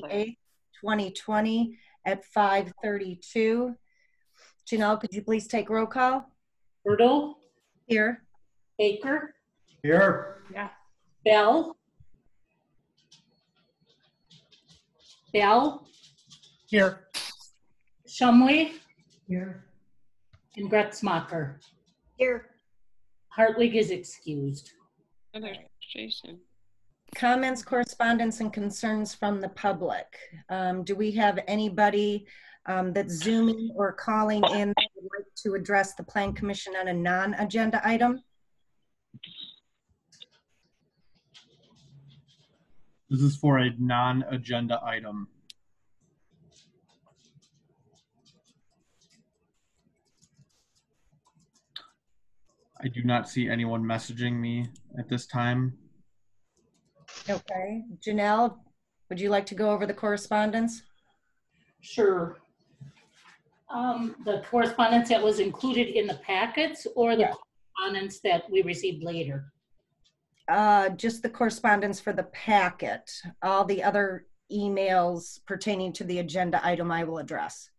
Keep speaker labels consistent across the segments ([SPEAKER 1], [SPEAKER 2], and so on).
[SPEAKER 1] 28th, 2020 at 5:32. Janelle, could you please take roll call?
[SPEAKER 2] Bertle.
[SPEAKER 1] Here.
[SPEAKER 2] Baker.
[SPEAKER 3] Here.
[SPEAKER 2] Yeah. Bell. Bell.
[SPEAKER 3] Here.
[SPEAKER 2] Shumway.
[SPEAKER 3] Here.
[SPEAKER 2] And Gretzmacher.
[SPEAKER 1] Here.
[SPEAKER 2] Hartwig is excused.
[SPEAKER 4] And there's Jason.
[SPEAKER 1] Comments, correspondence, and concerns from the public. Do we have anybody that's Zooming or calling in that would like to address the Plan Commission on a non-agenda item?
[SPEAKER 3] This is for a non-agenda item. I do not see anyone messaging me at this time.
[SPEAKER 1] Okay. Janelle, would you like to go over the correspondence?
[SPEAKER 2] Sure. The correspondence that was included in the packets or the correspondence that we received later?
[SPEAKER 1] Just the correspondence for the packet. All the other emails pertaining to the agenda item I will address.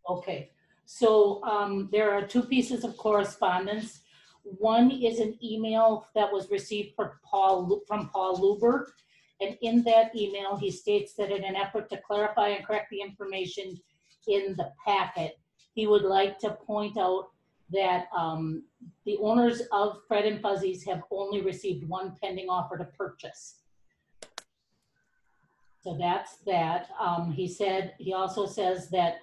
[SPEAKER 2] Okay. So there are two pieces of correspondence. One is an email that was received from Paul Luber. And in that email, he states that in an effort to clarify and correct the information in the packet, he would like to point out that the owners of Fred and Fuzzy's have only received one pending offer to purchase. So that's that. He also says that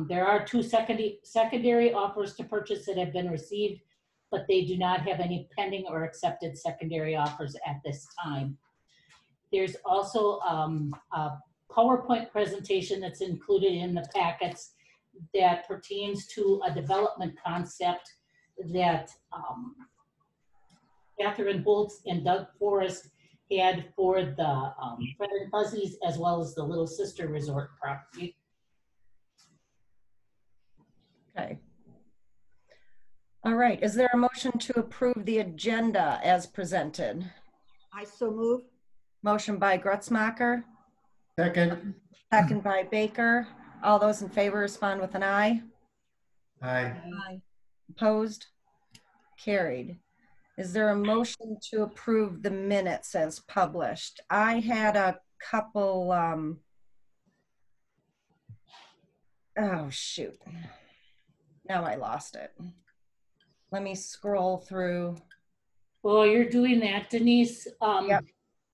[SPEAKER 2] there are two secondary offers to purchase that have been received, but they do not have any pending or accepted secondary offers at this time. There's also a PowerPoint presentation that's included in the packets that pertains to a development concept that Catherine Holtz and Doug Forrest had for the Fred and Fuzzy's as well as the Little Sister Resort property.
[SPEAKER 1] Okay. All right. Is there a motion to approve the agenda as presented?
[SPEAKER 5] I so move.
[SPEAKER 1] Motion by Gretzmacher.
[SPEAKER 3] Second.
[SPEAKER 1] Second by Baker. All those in favor respond with an aye.
[SPEAKER 3] Aye.
[SPEAKER 1] Aye. Opposed? Carried. Is there a motion to approve the minutes as published? I had a couple, oh shoot. Now I lost it. Let me scroll through.
[SPEAKER 2] Well, you're doing that, Denise.
[SPEAKER 1] Yep.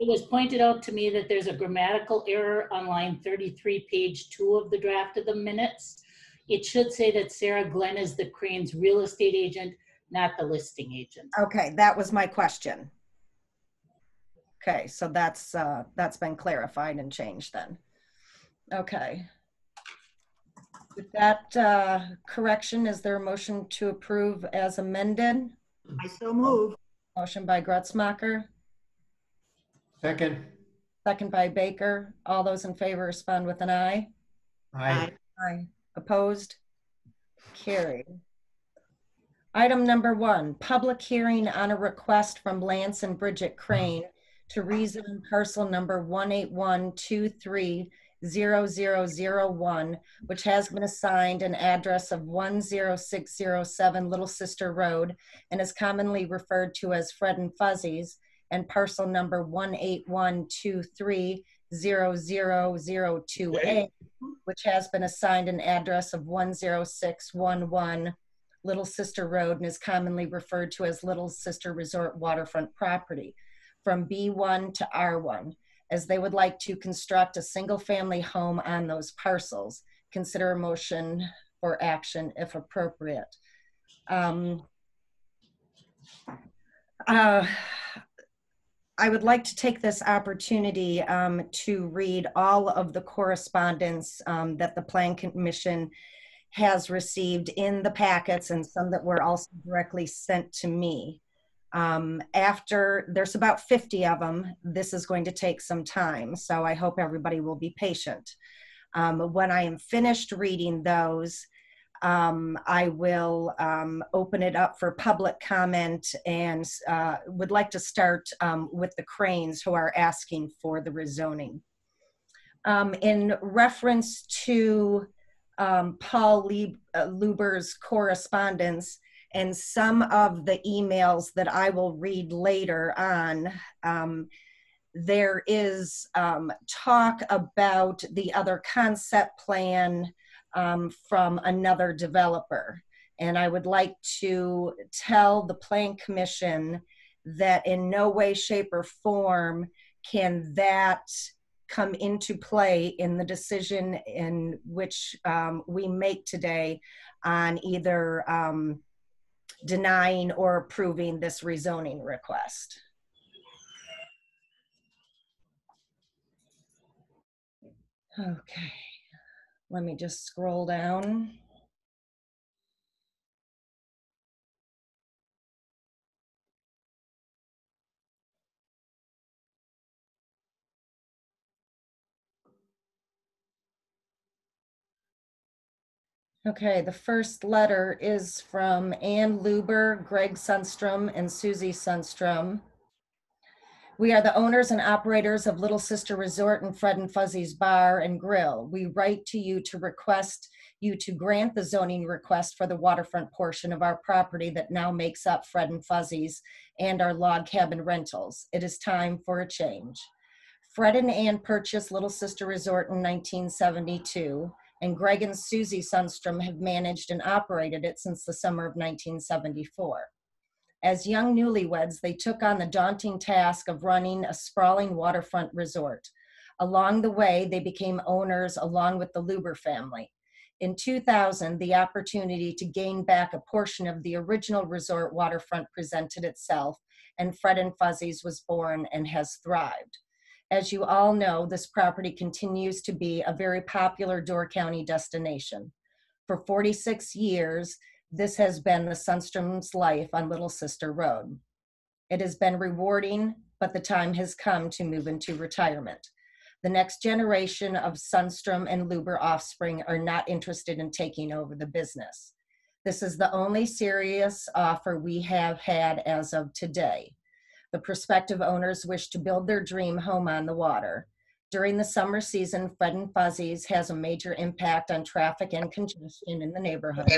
[SPEAKER 2] It was pointed out to me that there's a grammatical error on line 33, page 2 of the draft of the minutes. It should say that Sarah Glenn is the Crane's real estate agent, not the listing agent.
[SPEAKER 1] Okay, that was my question. Okay, so that's been clarified and changed then. Okay. With that correction, is there a motion to approve as amended?
[SPEAKER 5] I so move.
[SPEAKER 1] Motion by Gretzmacher.
[SPEAKER 3] Second.
[SPEAKER 1] Second by Baker. All those in favor respond with an aye.
[SPEAKER 3] Aye.
[SPEAKER 1] Aye. Opposed? Carried. Item number 1, public hearing on a request from Lance and Bridget Crane to rezone parcel number 181230001, which has been assigned an address of 10607 Little Sister Road and is commonly referred to as Fred and Fuzzy's, and parcel number 181230002A, which has been assigned an address of 10611 Little Sister Road and is commonly referred to as Little Sister Resort waterfront property, from B1 to R1, as they would like to construct a single-family home on those parcels. Consider a motion for action if appropriate. I would like to take this opportunity to read all of the correspondence that the Plan Commission has received in the packets and some that were also directly sent to me. After, there's about 50 of them, this is going to take some time, so I hope everybody will be patient. When I am finished reading those, I will open it up for public comment and would like to start with the Cranes who are asking for the rezoning. In reference to Paul Luber's correspondence and some of the emails that I will read later on, there is talk about the other concept plan from another developer. And I would like to tell the Plan Commission that in no way, shape, or form can that come into play in the decision in which we make today on either denying or approving this rezoning request. Okay, let me just scroll down. Okay, the first letter is from Ann Luber, Greg Sundstrom, and Susie Sundstrom. We are the owners and operators of Little Sister Resort and Fred and Fuzzy's Bar and Grill. We write to you to request you to grant the zoning request for the waterfront portion of our property that now makes up Fred and Fuzzy's and our log cabin rentals. It is time for a change. Fred and Ann purchased Little Sister Resort in 1972, and Greg and Susie Sundstrom have managed and operated it since the summer of 1974. As young newlyweds, they took on the daunting task of running a sprawling waterfront resort. Along the way, they became owners along with the Luber family. In 2000, the opportunity to gain back a portion of the original resort waterfront presented itself, and Fred and Fuzzy's was born and has thrived. As you all know, this property continues to be a very popular Door County destination. For 46 years, this has been the Sundstrom's life on Little Sister Road. It has been rewarding, but the time has come to move into retirement. The next generation of Sundstrom and Luber offspring are not interested in taking over the business. This is the only serious offer we have had as of today. The prospective owners wish to build their dream home on the water. During the summer season, Fred and Fuzzy's has a major impact on traffic and congestion in the neighborhood.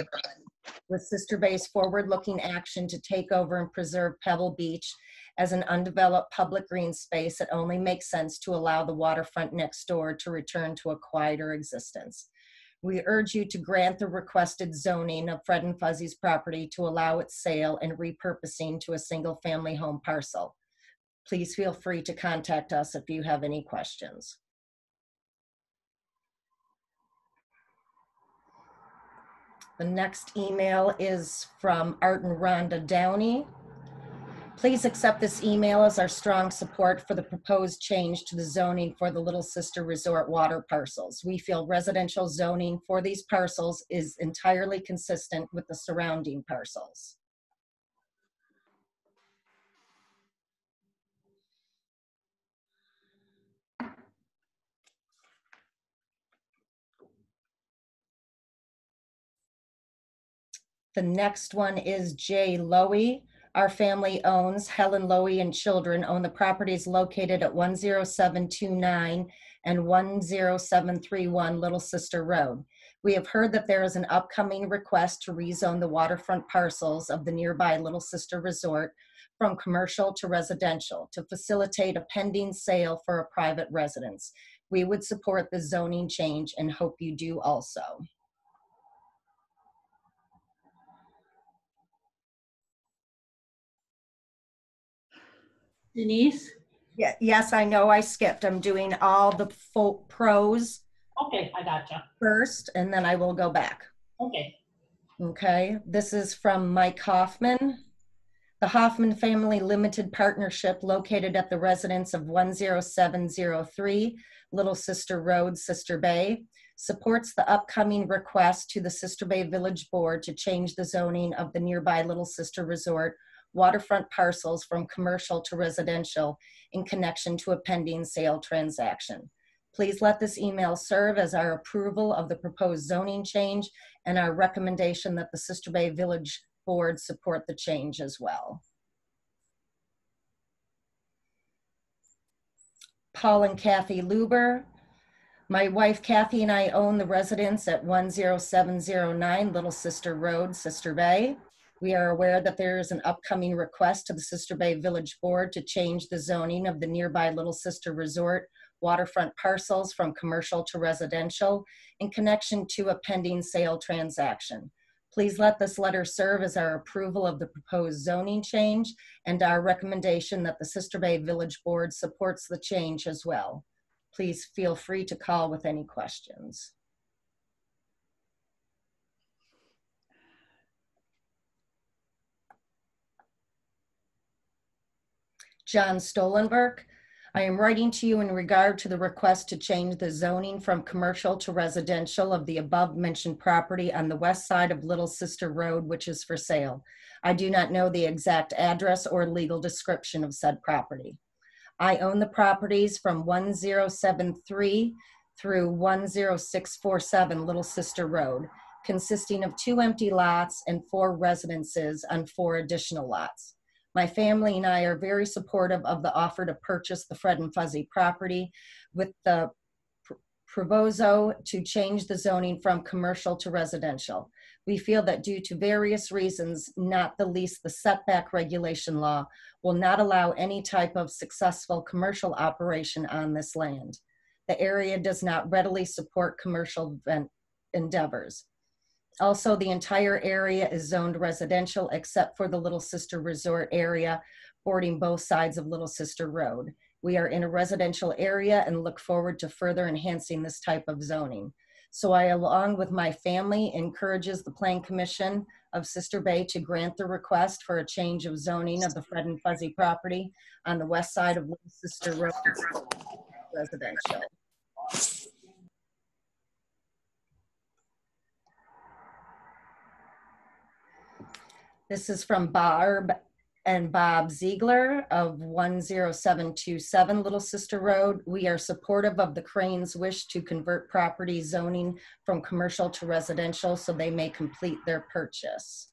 [SPEAKER 1] With Sister Bay's forward-looking action to take over and preserve Pebble Beach as an undeveloped public green space, it only makes sense to allow the waterfront next door to return to a quieter existence. We urge you to grant the requested zoning of Fred and Fuzzy's property to allow its sale and repurposing to a single-family home parcel. Please feel free to contact us if you have any questions. The next email is from Art and Rhonda Downey. Please accept this email as our strong support for the proposed change to the zoning for the Little Sister Resort water parcels. We feel residential zoning for these parcels is entirely consistent with the surrounding parcels. The next one is Jay Lowy. Our family owns, Helen Lowy and children own the properties located at 10729 and 10731 Little Sister Road. We have heard that there is an upcoming request to rezone the waterfront parcels of the nearby Little Sister Resort from commercial to residential to facilitate a pending sale for a private residence. We would support the zoning change and hope you do also.
[SPEAKER 2] Denise?
[SPEAKER 1] Yeah, yes, I know I skipped. I'm doing all the pros
[SPEAKER 2] Okay, I gotcha.
[SPEAKER 1] first, and then I will go back.
[SPEAKER 2] Okay.
[SPEAKER 1] Okay, this is from Mike Hoffman. The Hoffman Family Limited Partnership, located at the residence of 10703 Little Sister Road, Sister Bay, supports the upcoming request to the Sister Bay Village Board to change the zoning of the nearby Little Sister Resort waterfront parcels from commercial to residential in connection to a pending sale transaction. Please let this email serve as our approval of the proposed zoning change and our recommendation that the Sister Bay Village Board support the change as well. Paul and Kathy Luber. My wife Kathy and I own the residence at 10709 Little Sister Road, Sister Bay. We are aware that there is an upcoming request to the Sister Bay Village Board to change the zoning of the nearby Little Sister Resort waterfront parcels from commercial to residential in connection to a pending sale transaction. Please let this letter serve as our approval of the proposed zoning change and our recommendation that the Sister Bay Village Board supports the change as well. Please feel free to call with any questions. John Stolenberg, I am writing to you in regard to the request to change the zoning from commercial to residential of the above mentioned property on the west side of Little Sister Road, which is for sale. I do not know the exact address or legal description of said property. I own the properties from 1073 through 10647 Little Sister Road, consisting of 2 empty lots and 4 residences on 4 additional lots. My family and I are very supportive of the offer to purchase the Fred and Fuzzy property with the proviso to change the zoning from commercial to residential. We feel that due to various reasons, not the least the setback regulation law, will not allow any type of successful commercial operation on this land. The area does not readily support commercial endeavors. Also, the entire area is zoned residential except for the Little Sister Resort area bordering both sides of Little Sister Road. We are in a residential area and look forward to further enhancing this type of zoning. So I, along with my family, encourages the Plan Commission of Sister Bay to grant the request for a change of zoning of the Fred and Fuzzy property on the west side of Little Sister Road residential. This is from Barb and Bob Ziegler of 10727 Little Sister Road. We are supportive of the Cranes' wish to convert property zoning from commercial to residential so they may complete their purchase.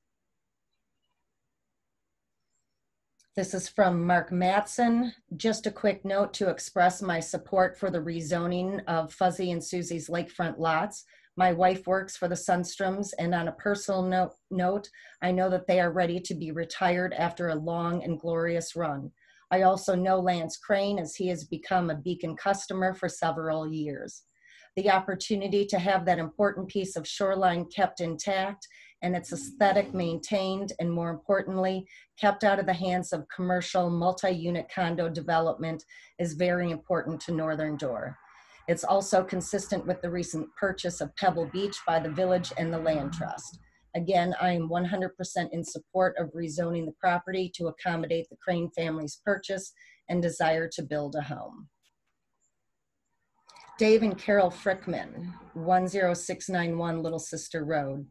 [SPEAKER 1] This is from Mark Matson. Just a quick note to express my support for the rezoning of Fuzzy and Susie's lakefront lots. My wife works for the Sunstroms, and on a personal note, I know that they are ready to be retired after a long and glorious run. I also know Lance Crane, as he has become a Beacon customer for several years. The opportunity to have that important piece of shoreline kept intact and its aesthetic maintained, and more importantly, kept out of the hands of commercial multi-unit condo development is very important to Northern Door. It's also consistent with the recent purchase of Pebble Beach by the village and the land trust. Again, I am 100% in support of rezoning the property to accommodate the Crane family's purchase and desire to build a home. Dave and Carol Frickman, 10691 Little Sister Road.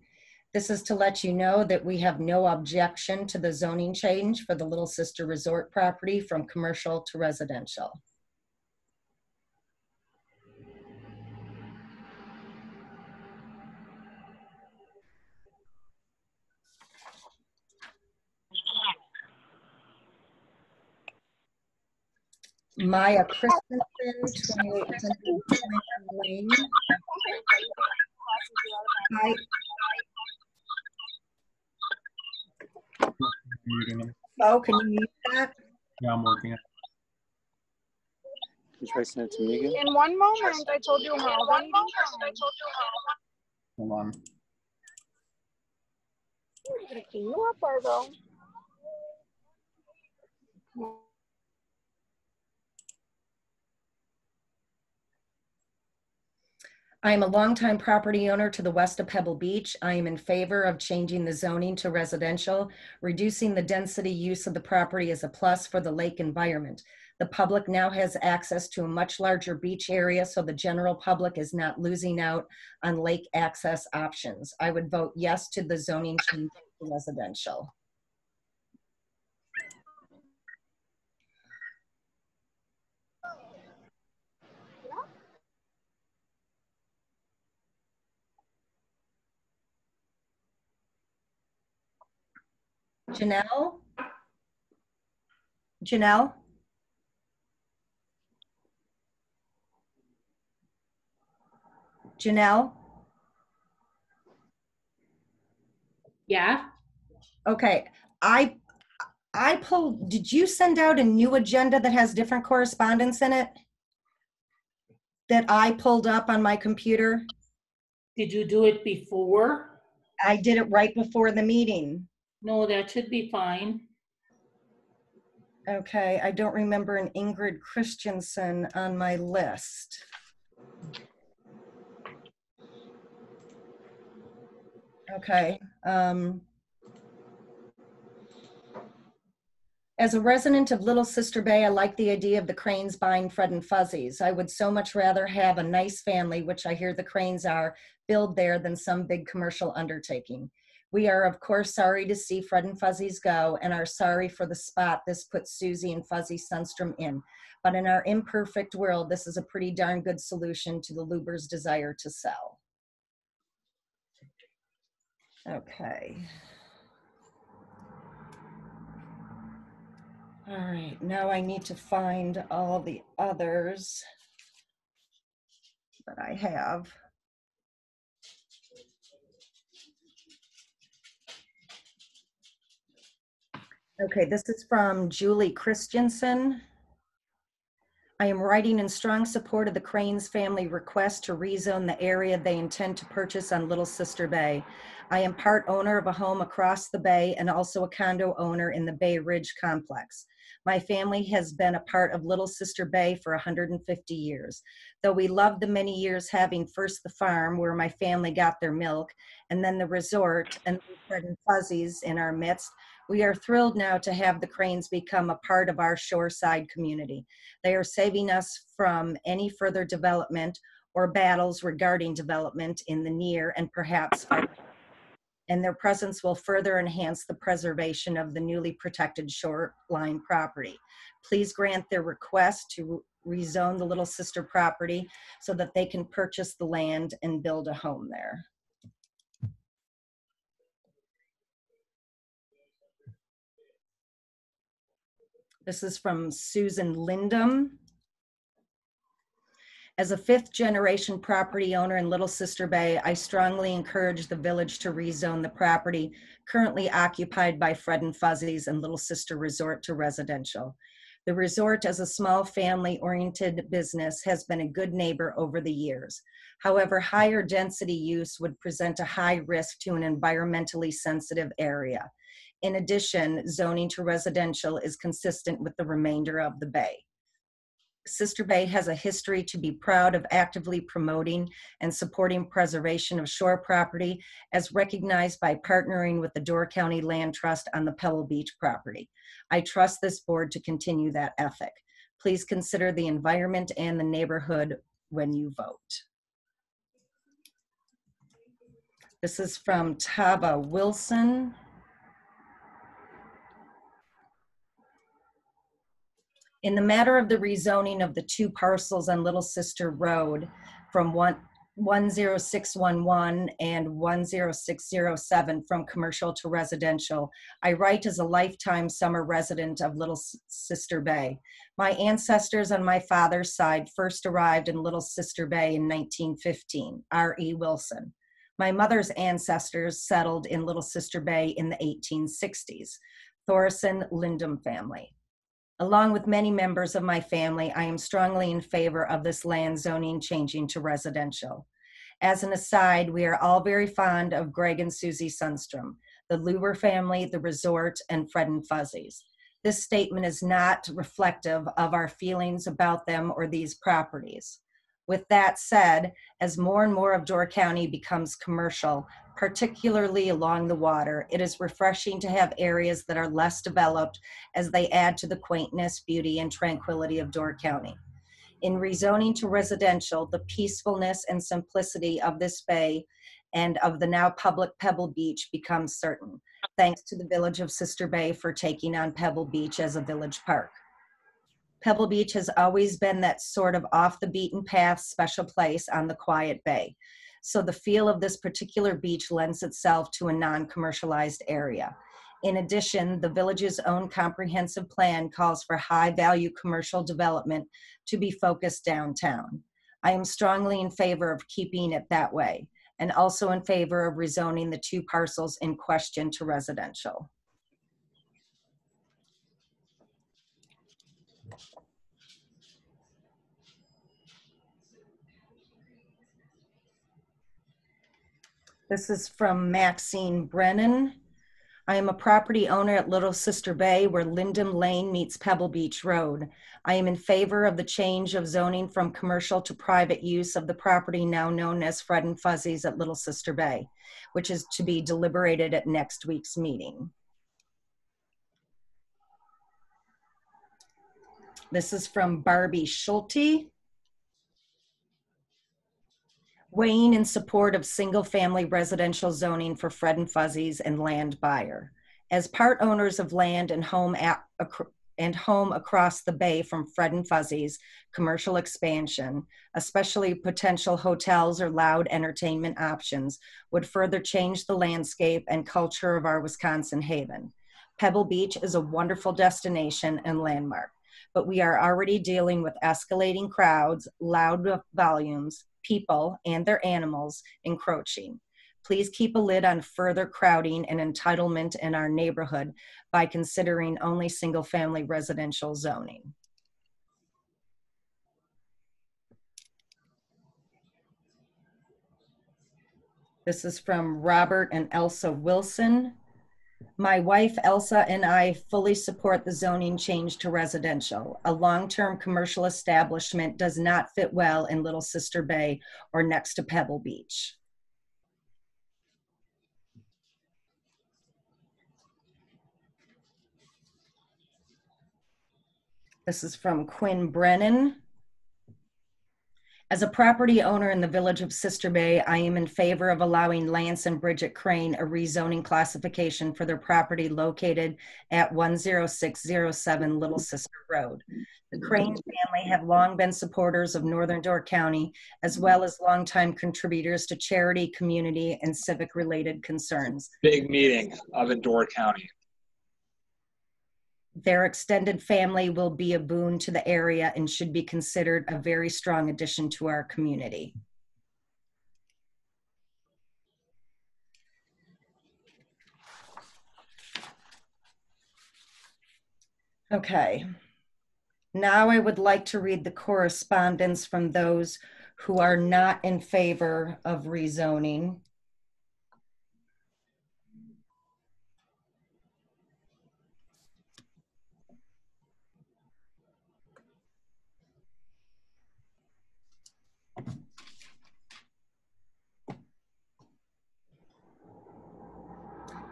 [SPEAKER 1] This is to let you know that we have no objection to the zoning change for the Little Sister Resort property from commercial to residential. Maya Christensen, 2800 Lane. Hi. Oh, can you mute that?
[SPEAKER 3] Yeah, I'm working.
[SPEAKER 6] Can you try sending it to me again?
[SPEAKER 7] In one moment, I told you how.
[SPEAKER 3] Hold on.
[SPEAKER 7] I'm gonna clean you up, Argo.
[SPEAKER 1] I am a longtime property owner to the west of Pebble Beach. I am in favor of changing the zoning to residential. Reducing the density use of the property is a plus for the lake environment. The public now has access to a much larger beach area, so the general public is not losing out on lake access options. I would vote yes to the zoning change to residential. Janelle? Janelle? Janelle?
[SPEAKER 2] Yeah,
[SPEAKER 1] Okay, I pulled, did you send out a new agenda that has different correspondence in it? That I pulled up on my computer?
[SPEAKER 2] did you do it before?
[SPEAKER 1] I did it right before the meeting.
[SPEAKER 2] No, that should be fine.
[SPEAKER 1] Okay, I don't remember an Ingrid Christensen on my list. Okay. As a resident of Little Sister Bay, I like the idea of the Cranes buying Fred and Fuzzies. I would so much rather have a nice family, which I hear the Cranes are, build there than some big commercial undertaking. We are, of course, sorry to see Fred and Fuzzies go and are sorry for the spot this puts Susie and Fuzzy Sundstrom in. But in our imperfect world, this is a pretty darn good solution to the Lubers' desire to sell. Okay. All right, now I need to find all the others that I have. Okay, this is from Julie Christensen. I am writing in strong support of the Cranes family request to rezone the area they intend to purchase on Little Sister Bay. I am part owner of a home across the bay and also a condo owner in the Bay Ridge complex. My family has been a part of Little Sister Bay for 150 years. Though we loved the many years having first the farm where my family got their milk and then the resort and Fred and Fuzzies in our midst, we are thrilled now to have the Cranes become a part of our shoreside community. They are saving us from any further development or battles regarding development in the near and perhaps far, and their presence will further enhance the preservation of the newly protected shoreline property. Please grant their request to rezone the Little Sister property so that they can purchase the land and build a home there. This is from Susan Lindum. As a fifth generation property owner in Little Sister Bay, I strongly encourage the village to rezone the property currently occupied by Fred and Fuzzies and Little Sister Resort to residential. The resort, as a small family-oriented business, has been a good neighbor over the years. However, higher density use would present a high risk to an environmentally sensitive area. In addition, zoning to residential is consistent with the remainder of the bay. Sister Bay has a history to be proud of actively promoting and supporting preservation of shore property as recognized by partnering with the Door County Land Trust on the Pebble Beach property. I trust this board to continue that ethic. Please consider the environment and the neighborhood when you vote. This is from Tava Wilson. In the matter of the rezoning of the two parcels on Little Sister Road from 10611 and 10607 from commercial to residential, I write as a lifetime summer resident of Little Sister Bay. My ancestors on my father's side first arrived in Little Sister Bay in 1915, R.E. Wilson. My mother's ancestors settled in Little Sister Bay in the 1860s, Thorson Lindum family. Along with many members of my family, I am strongly in favor of this land zoning changing to residential. As an aside, we are all very fond of Greg and Susie Sundstrom, the Luber family, the resort, and Fred and Fuzzies. This statement is not reflective of our feelings about them or these properties. With that said, as more and more of Door County becomes commercial, particularly along the water, it is refreshing to have areas that are less developed as they add to the quaintness, beauty, and tranquility of Door County. In rezoning to residential, the peacefulness and simplicity of this bay and of the now public Pebble Beach becomes certain, thanks to the Village of Sister Bay for taking on Pebble Beach as a village park. Pebble Beach has always been that sort of off the beaten path special place on the quiet bay. So the feel of this particular beach lends itself to a non-commercialized area. In addition, the village's own comprehensive plan calls for high-value commercial development to be focused downtown. I am strongly in favor of keeping it that way, and also in favor of rezoning the 2 parcels in question to residential. This is from Maxine Brennan. I am a property owner at Little Sister Bay where Lyndham Lane meets Pebble Beach Road. I am in favor of the change of zoning from commercial to private use of the property now known as Fred and Fuzzy's at Little Sister Bay, which is to be deliberated at next week's meeting. This is from Barbie Schulte. Weighing in support of single-family residential zoning for Fred and Fuzzy's and land buyer. As part owners of land and home across the bay from Fred and Fuzzy's commercial expansion, especially potential hotels or loud entertainment options, would further change the landscape and culture of our Wisconsin haven. Pebble Beach is a wonderful destination and landmark, but we are already dealing with escalating crowds, loud volumes, people and their animals encroaching. Please keep a lid on further crowding and entitlement in our neighborhood by considering only single-family residential zoning. This is from Robert and Elsa Wilson. My wife, Elsa, and I fully support the zoning change to residential. A long-term commercial establishment does not fit well in Little Sister Bay or next to Pebble Beach. This is from Quinn Brennan. As a property owner in the village of Sister Bay, I am in favor of allowing Lance and Bridget Crane a rezoning classification for their property located at 10607 Little Sister Road. The Crane family have long been supporters of Northern Door County, as well as longtime contributors to charity, community, and civic-related concerns.
[SPEAKER 6] Big meeting of in Door County.
[SPEAKER 1] Their extended family will be a boon to the area and should be considered a very strong addition to our community. Okay, now I would like to read the correspondence from those who are not in favor of rezoning.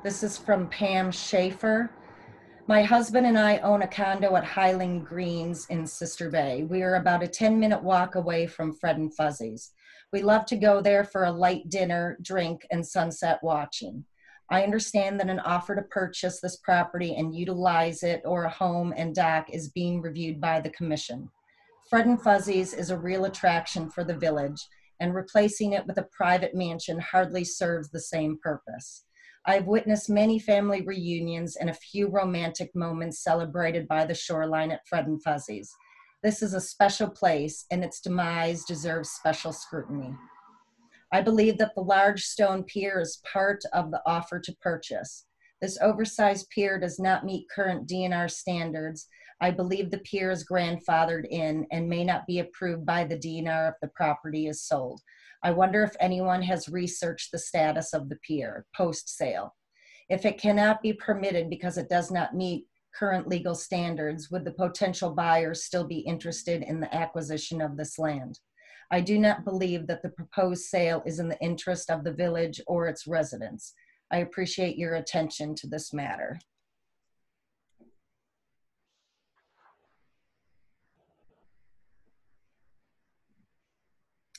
[SPEAKER 1] This is from Pam Schaefer. My husband and I own a condo at Highland Greens in Sister Bay. We are about a 10-minute walk away from Fred and Fuzzy's. We love to go there for a light dinner, drink, and sunset watching. I understand that an offer to purchase this property and utilize it or a home and dock is being reviewed by the commission. Fred and Fuzzy's is a real attraction for the village, and replacing it with a private mansion hardly serves the same purpose. I've witnessed many family reunions and a few romantic moments celebrated by the shoreline at Fred and Fuzzy's. This is a special place, and its demise deserves special scrutiny. I believe that the large stone pier is part of the offer to purchase. This oversized pier does not meet current DNR standards. I believe the pier is grandfathered in and may not be approved by the DNR if the property is sold. I wonder if anyone has researched the status of the pier post-sale. If it cannot be permitted because it does not meet current legal standards, would the potential buyers still be interested in the acquisition of this land? I do not believe that the proposed sale is in the interest of the village or its residents. I appreciate your attention to this matter.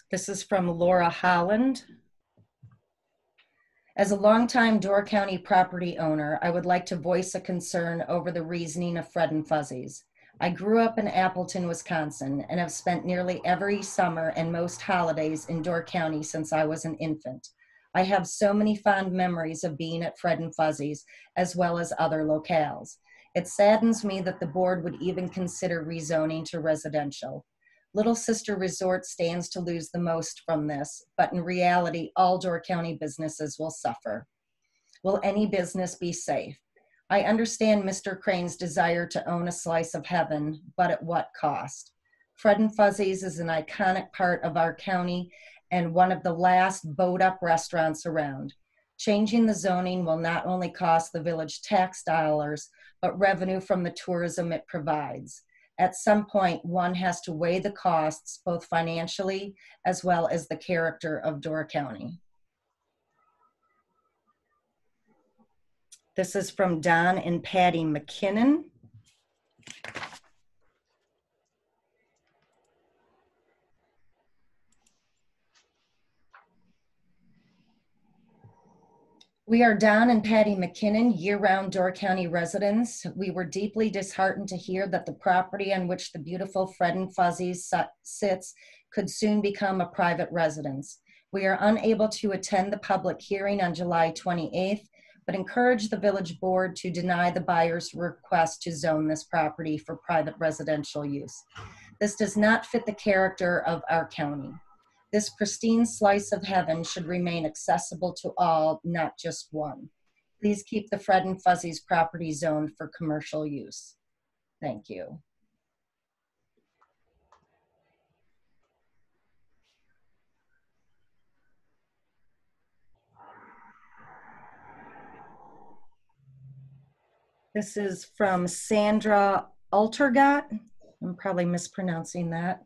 [SPEAKER 1] This is from Laura Holland. As a longtime Door County property owner, I would like to voice a concern over the reasoning of Fred and Fuzzy's. I grew up in Appleton, Wisconsin, and have spent nearly every summer and most holidays in Door County since I was an infant. I have so many fond memories of being at Fred and Fuzzy's, as well as other locales. It saddens me that the board would even consider rezoning to residential. Little Sister Resort stands to lose the most from this, but in reality, all Door County businesses will suffer. Will any business be safe? I understand Mr. Crane's desire to own a slice of heaven, but at what cost? Fred and Fuzzy's is an iconic part of our county and one of the last bowed-up restaurants around. Changing the zoning will not only cost the village tax dollars, but revenue from the tourism it provides. At some point, one has to weigh the costs, both financially as well as the character of Door County. This is from Don and Patty McKinnon. We are Don and Patty McKinnon, year-round Door County residents. We were deeply disheartened to hear that the property on which the beautiful Fred and Fuzzy's sits could soon become a private residence. We are unable to attend the public hearing on July 28th, but encourage the village board to deny the buyer's request to zone this property for private residential use. This does not fit the character of our county. This pristine slice of heaven should remain accessible to all, not just one. Please keep the Fred and Fuzzy's property zoned for commercial use. Thank you. This is from Sandra Altergott. I'm probably mispronouncing that.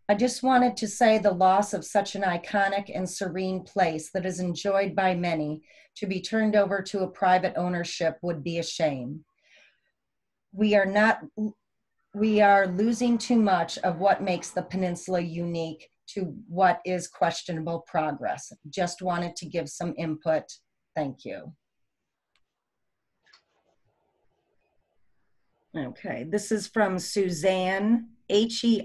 [SPEAKER 1] I just wanted to say the loss of such an iconic and serene place that is enjoyed by many to be turned over to a private ownership would be a shame. We are losing too much of what makes the peninsula unique to what is questionable progress. Just wanted to give some input. Thank you. Okay, this is from Suzanne, Heronemus.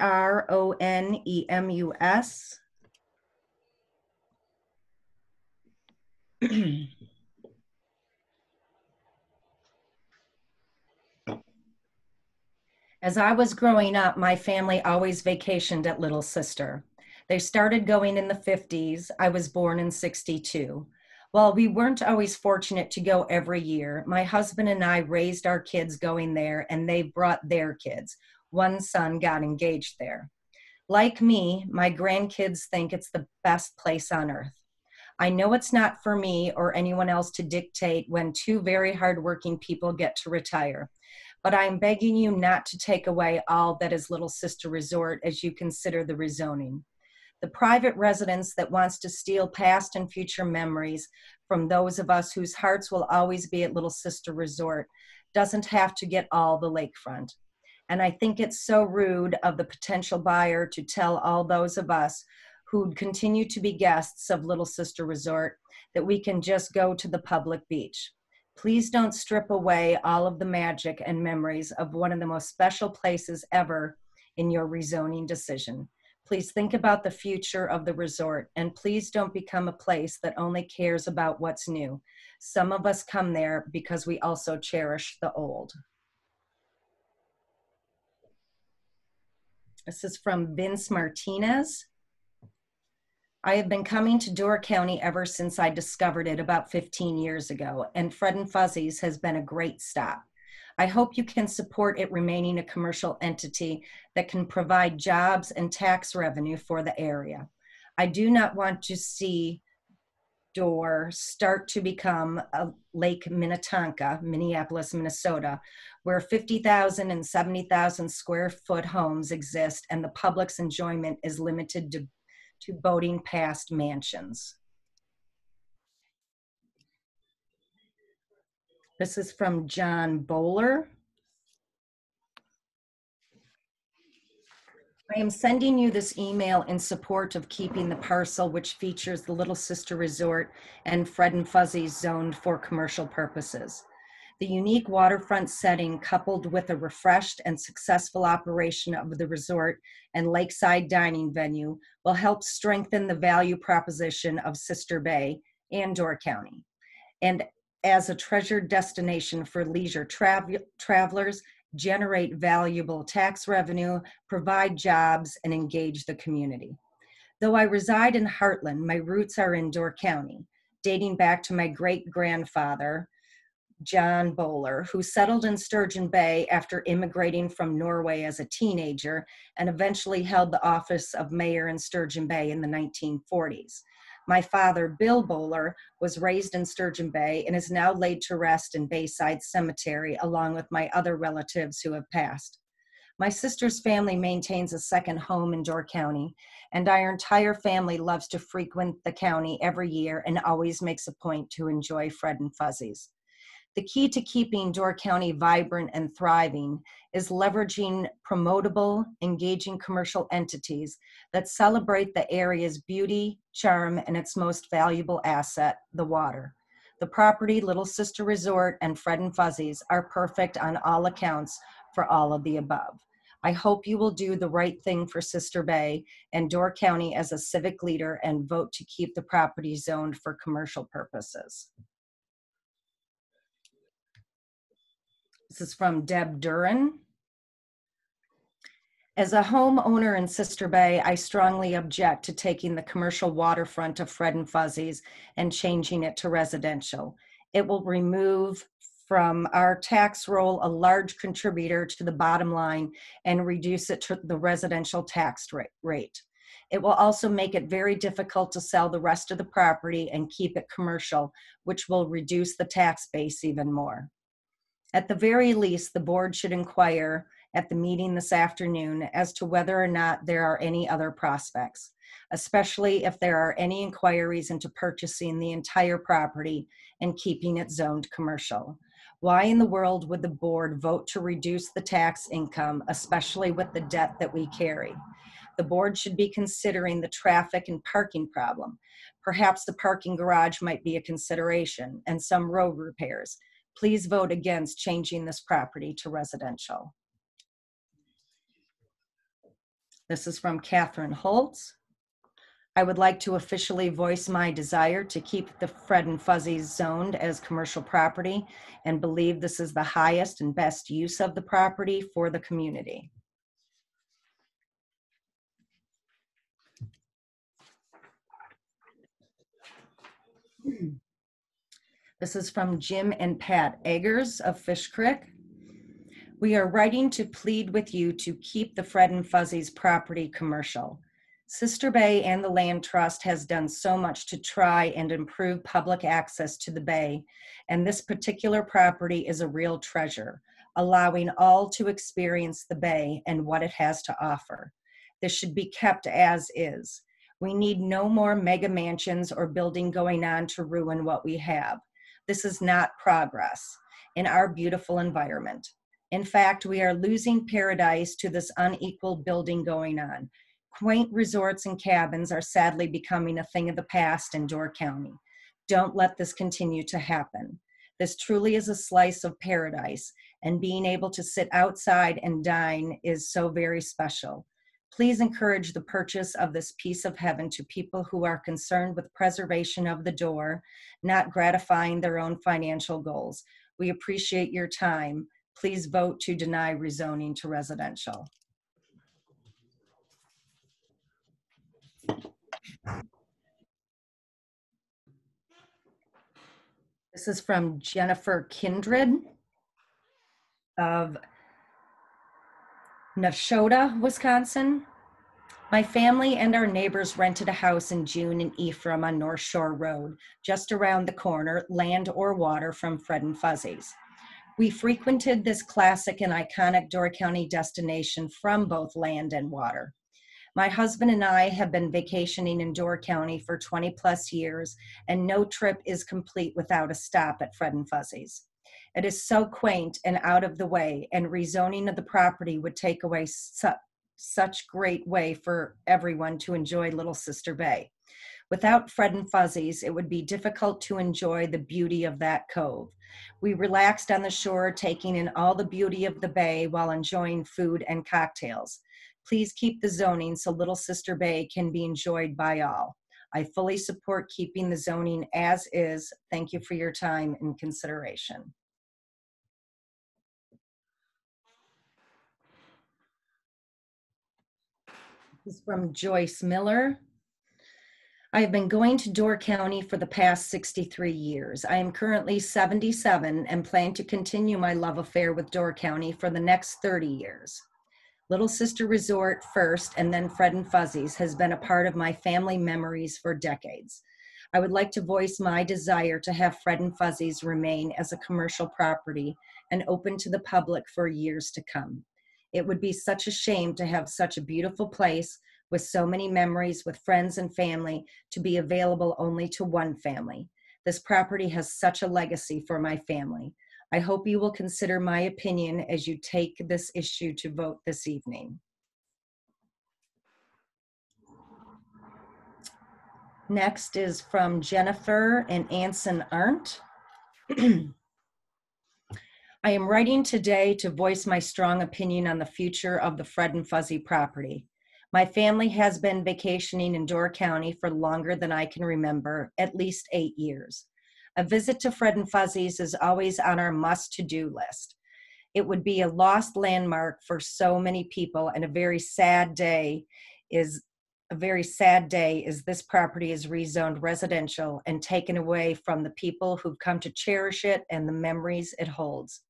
[SPEAKER 1] As I was growing up, my family always vacationed at Little Sister. They started going in the 50s. I was born in 62. While we weren't always fortunate to go every year, my husband and I raised our kids going there, and they brought their kids. One son got engaged there. Like me, my grandkids think it's the best place on earth. I know it's not for me or anyone else to dictate when two very hardworking people get to retire, but I'm begging you not to take away all that is Little Sister Resort as you consider the rezoning. The private residence that wants to steal past and future memories from those of us whose hearts will always be at Little Sister Resort doesn't have to get all the lakefront. And I think it's so rude of the potential buyer to tell all those of us who'd continue to be guests of Little Sister Resort that we can just go to the public beach. Please don't strip away all of the magic and memories of one of the most special places ever in your rezoning decision. Please think about the future of the resort, and please don't become a place that only cares about what's new. Some of us come there because we also cherish the old. This is from Vince Martinez. I have been coming to Door County ever since I discovered it about 15 years ago, and Fred and Fuzzy's has been a great stop. I hope you can support it remaining a commercial entity that can provide jobs and tax revenue for the area. I do not want to see Door start to become a Lake Minnetonka, Minneapolis, Minnesota, where 50,000 and 70,000 square foot homes exist and the public's enjoyment is limited to boating past mansions. This is from John Bowler. I am sending you this email in support of keeping the parcel which features the Little Sister Resort and Fred and Fuzzy's zoned for commercial purposes. The unique waterfront setting, coupled with a refreshed and successful operation of the resort and lakeside dining venue, will help strengthen the value proposition of Sister Bay and Door County. And as a treasured destination for leisure travelers generate valuable tax revenue, provide jobs, and engage the community. Though I reside in Heartland, my roots are in Door County, dating back to my great-grandfather, John Bowler, who settled in Sturgeon Bay after immigrating from Norway as a teenager and eventually held the office of mayor in Sturgeon Bay in the 1940s. My father, Bill Bowler, was raised in Sturgeon Bay and is now laid to rest in Bayside Cemetery, along with my other relatives who have passed. My sister's family maintains a second home in Door County, and our entire family loves to frequent the county every year and always makes a point to enjoy Fred and Fuzzy's. The key to keeping Door County vibrant and thriving is leveraging promotable, engaging commercial entities that celebrate the area's beauty, charm, and its most valuable asset, the water. The property, Little Sister Resort, and Fred and Fuzzy's are perfect on all accounts for all of the above. I hope you will do the right thing for Sister Bay and Door County as a civic leader and vote to keep the property zoned for commercial purposes. This is from Deb Duran. As a homeowner in Sister Bay, I strongly object to taking the commercial waterfront of Fred and Fuzzy's and changing it to residential. It will remove from our tax roll a large contributor to the bottom line and reduce it to the residential tax rate. It will also make it very difficult to sell the rest of the property and keep it commercial, which will reduce the tax base even more. At the very least, the board should inquire at the meeting this afternoon as to whether or not there are any other prospects, especially if there are any inquiries into purchasing the entire property and keeping it zoned commercial. Why in the world would the board vote to reduce the tax income, especially with the debt that we carry? The board should be considering the traffic and parking problem. Perhaps the parking garage might be a consideration and some road repairs. Please vote against changing this property to residential. This is from Catherine Holtz. I would like to officially voice my desire to keep the Fred and Fuzzy's zoned as commercial property and believe this is the highest and best use of the property for the community. This is from Jim and Pat Eggers of Fish Creek. We are writing to plead with you to keep the Fred and Fuzzy's property commercial. Sister Bay and the Land Trust has done so much to try and improve public access to the bay, and this particular property is a real treasure, allowing all to experience the bay and what it has to offer. This should be kept as is. We need no more mega mansions or building going on to ruin what we have. This is not progress in our beautiful environment. In fact, we are losing paradise to this unequal building going on. Quaint resorts and cabins are sadly becoming a thing of the past in Door County. Don't let this continue to happen. This truly is a slice of paradise, and being able to sit outside and dine is so very special. Please encourage the purchase of this piece of heaven to people who are concerned with preservation of the door, not gratifying their own financial goals. We appreciate your time. Please vote to deny rezoning to residential. This is from Jennifer Kindred of Nashotah, Wisconsin. My family and our neighbors rented a house in June in Ephraim on North Shore Road, just around the corner, land or water from Fred and Fuzzy's. We frequented this classic and iconic Door County destination from both land and water. My husband and I have been vacationing in Door County for 20 plus years, and no trip is complete without a stop at Fred and Fuzzy's. It is so quaint and out of the way, and rezoning of the property would take away such great way for everyone to enjoy Little Sister Bay. Without Fred and Fuzzy's, it would be difficult to enjoy the beauty of that cove. We relaxed on the shore, taking in all the beauty of the bay while enjoying food and cocktails. Please keep the zoning so Little Sister Bay can be enjoyed by all. I fully support keeping the zoning as is. Thank you for your time and consideration. This is from Joyce Miller. I have been going to Door County for the past 63 years. I am currently 77 and plan to continue my love affair with Door County for the next 30 years. Little Sister Resort first and then Fred and Fuzzy's has been a part of my family memories for decades. I would like to voice my desire to have Fred and Fuzzy's remain as a commercial property and open to the public for years to come. It would be such a shame to have such a beautiful place with so many memories with friends and family to be available only to one family. This property has such a legacy for my family. I hope you will consider my opinion as you take this issue to vote this evening. Next is from Jennifer and Anson Arndt. I am writing today to voice my strong opinion on the future of the Fred and Fuzzy property. My family has been vacationing in Door County for longer than I can remember, at least 8 years. A visit to Fred and Fuzzy's is always on our must-to-do list. It would be a lost landmark for so many people, and a very sad day is this property is rezoned residential and taken away from the people who've come to cherish it and the memories it holds.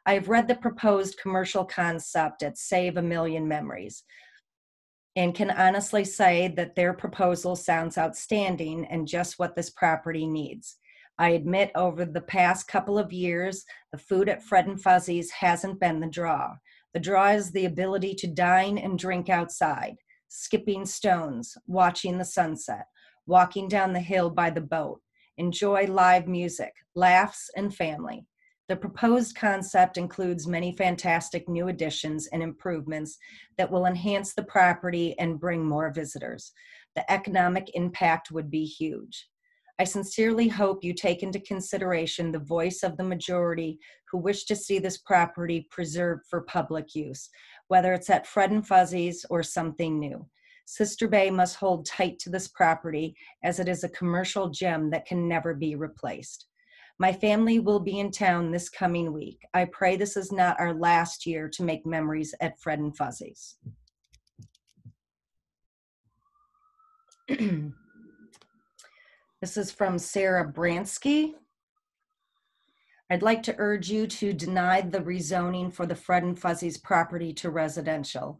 [SPEAKER 1] I have read the proposed commercial concept at Save a Million Memories and can honestly say that their proposal sounds outstanding and just what this property needs. I admit over the past couple of years, the food at Fred and Fuzzy's hasn't been the draw. The draw is the ability to dine and drink outside, skipping stones, watching the sunset, walking down the hill by the boat, enjoy live music, laughs, and family. The proposed concept includes many fantastic new additions and improvements that will enhance the property and bring more visitors. The economic impact would be huge. I sincerely hope you take into consideration the voice of the majority who wish to see this property preserved for public use, whether it's at Fred and Fuzzy's or something new. Sister Bay must hold tight to this property as it is a commercial gem that can never be replaced. My family will be in town this coming week. I pray this is not our last year to make memories at Fred and Fuzzy's. This is from Sarah Bransky. I'd like to urge you to deny the rezoning for the Fred and Fuzzy's property to residential.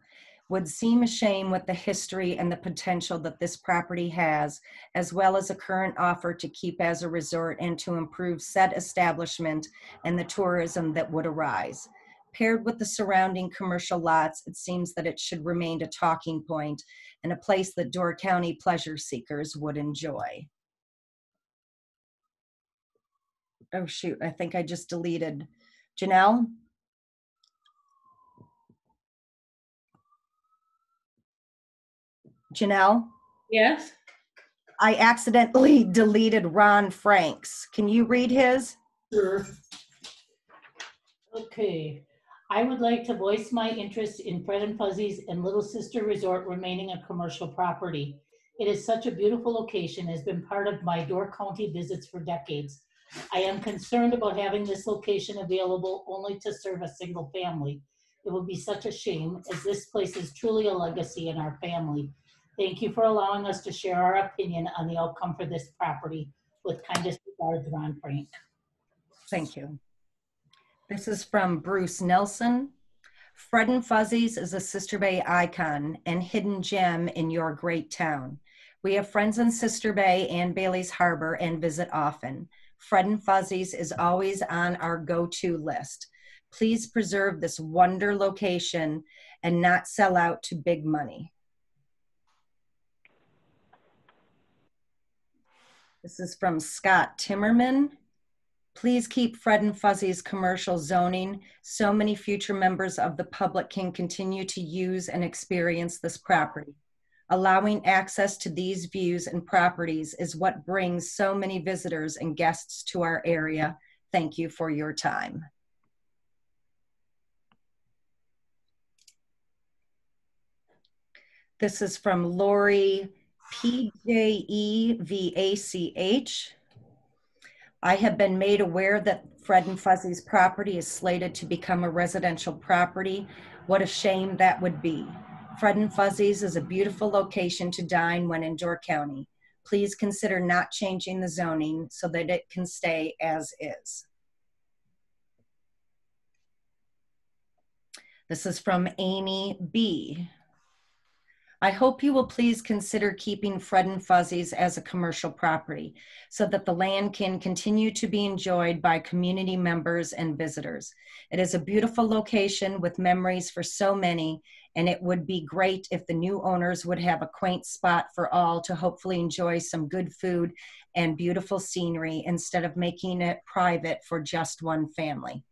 [SPEAKER 1] Would seem a shame with the history and the potential that this property has, as well as a current offer to keep as a resort and to improve said establishment and the tourism that would arise. Paired with the surrounding commercial lots, it seems that it should remain a talking point and a place that Door County pleasure seekers would enjoy. Oh shoot, I think I just deleted. Janelle? Janelle?
[SPEAKER 2] Yes?
[SPEAKER 1] I accidentally deleted Ron Franks. Can you read his?
[SPEAKER 2] Sure. Okay. I would like to voice my interest in Fred and Fuzzy's and Little Sister Resort remaining a commercial property. It is such a beautiful location, has been part of my Door County visits for decades. I am concerned about having this location available only to serve a single family. It would be such a shame, as this place is truly a legacy in our family. Thank you for allowing us to share our opinion on the outcome for this property. With kindest regards, Ron Frank.
[SPEAKER 1] Thank you. This is from Bruce Nelson. Fred and Fuzzy's is a Sister Bay icon and hidden gem in your great town. We have friends in Sister Bay and Bailey's Harbor and visit often. Fred and Fuzzy's is always on our go-to list. Please preserve this wonder location and not sell out to big money. This is from Scott Timmerman. Please keep Fred and Fuzzy's commercial zoning so many future members of the public can continue to use and experience this property. Allowing access to these views and properties is what brings so many visitors and guests to our area. Thank you for your time. This is from Lori PJEVACH. I have been made aware that Fred and Fuzzy's property is slated to become a residential property. What a shame that would be. Fred and Fuzzy's is a beautiful location to dine when in Door County. Please consider not changing the zoning so that it can stay as is. This is from Amy B. I hope you will please consider keeping Fred and Fuzzy's as a commercial property so that the land can continue to be enjoyed by community members and visitors. It is a beautiful location with memories for so many, and it would be great if the new owners would have a quaint spot for all to hopefully enjoy some good food and beautiful scenery instead of making it private for just one family.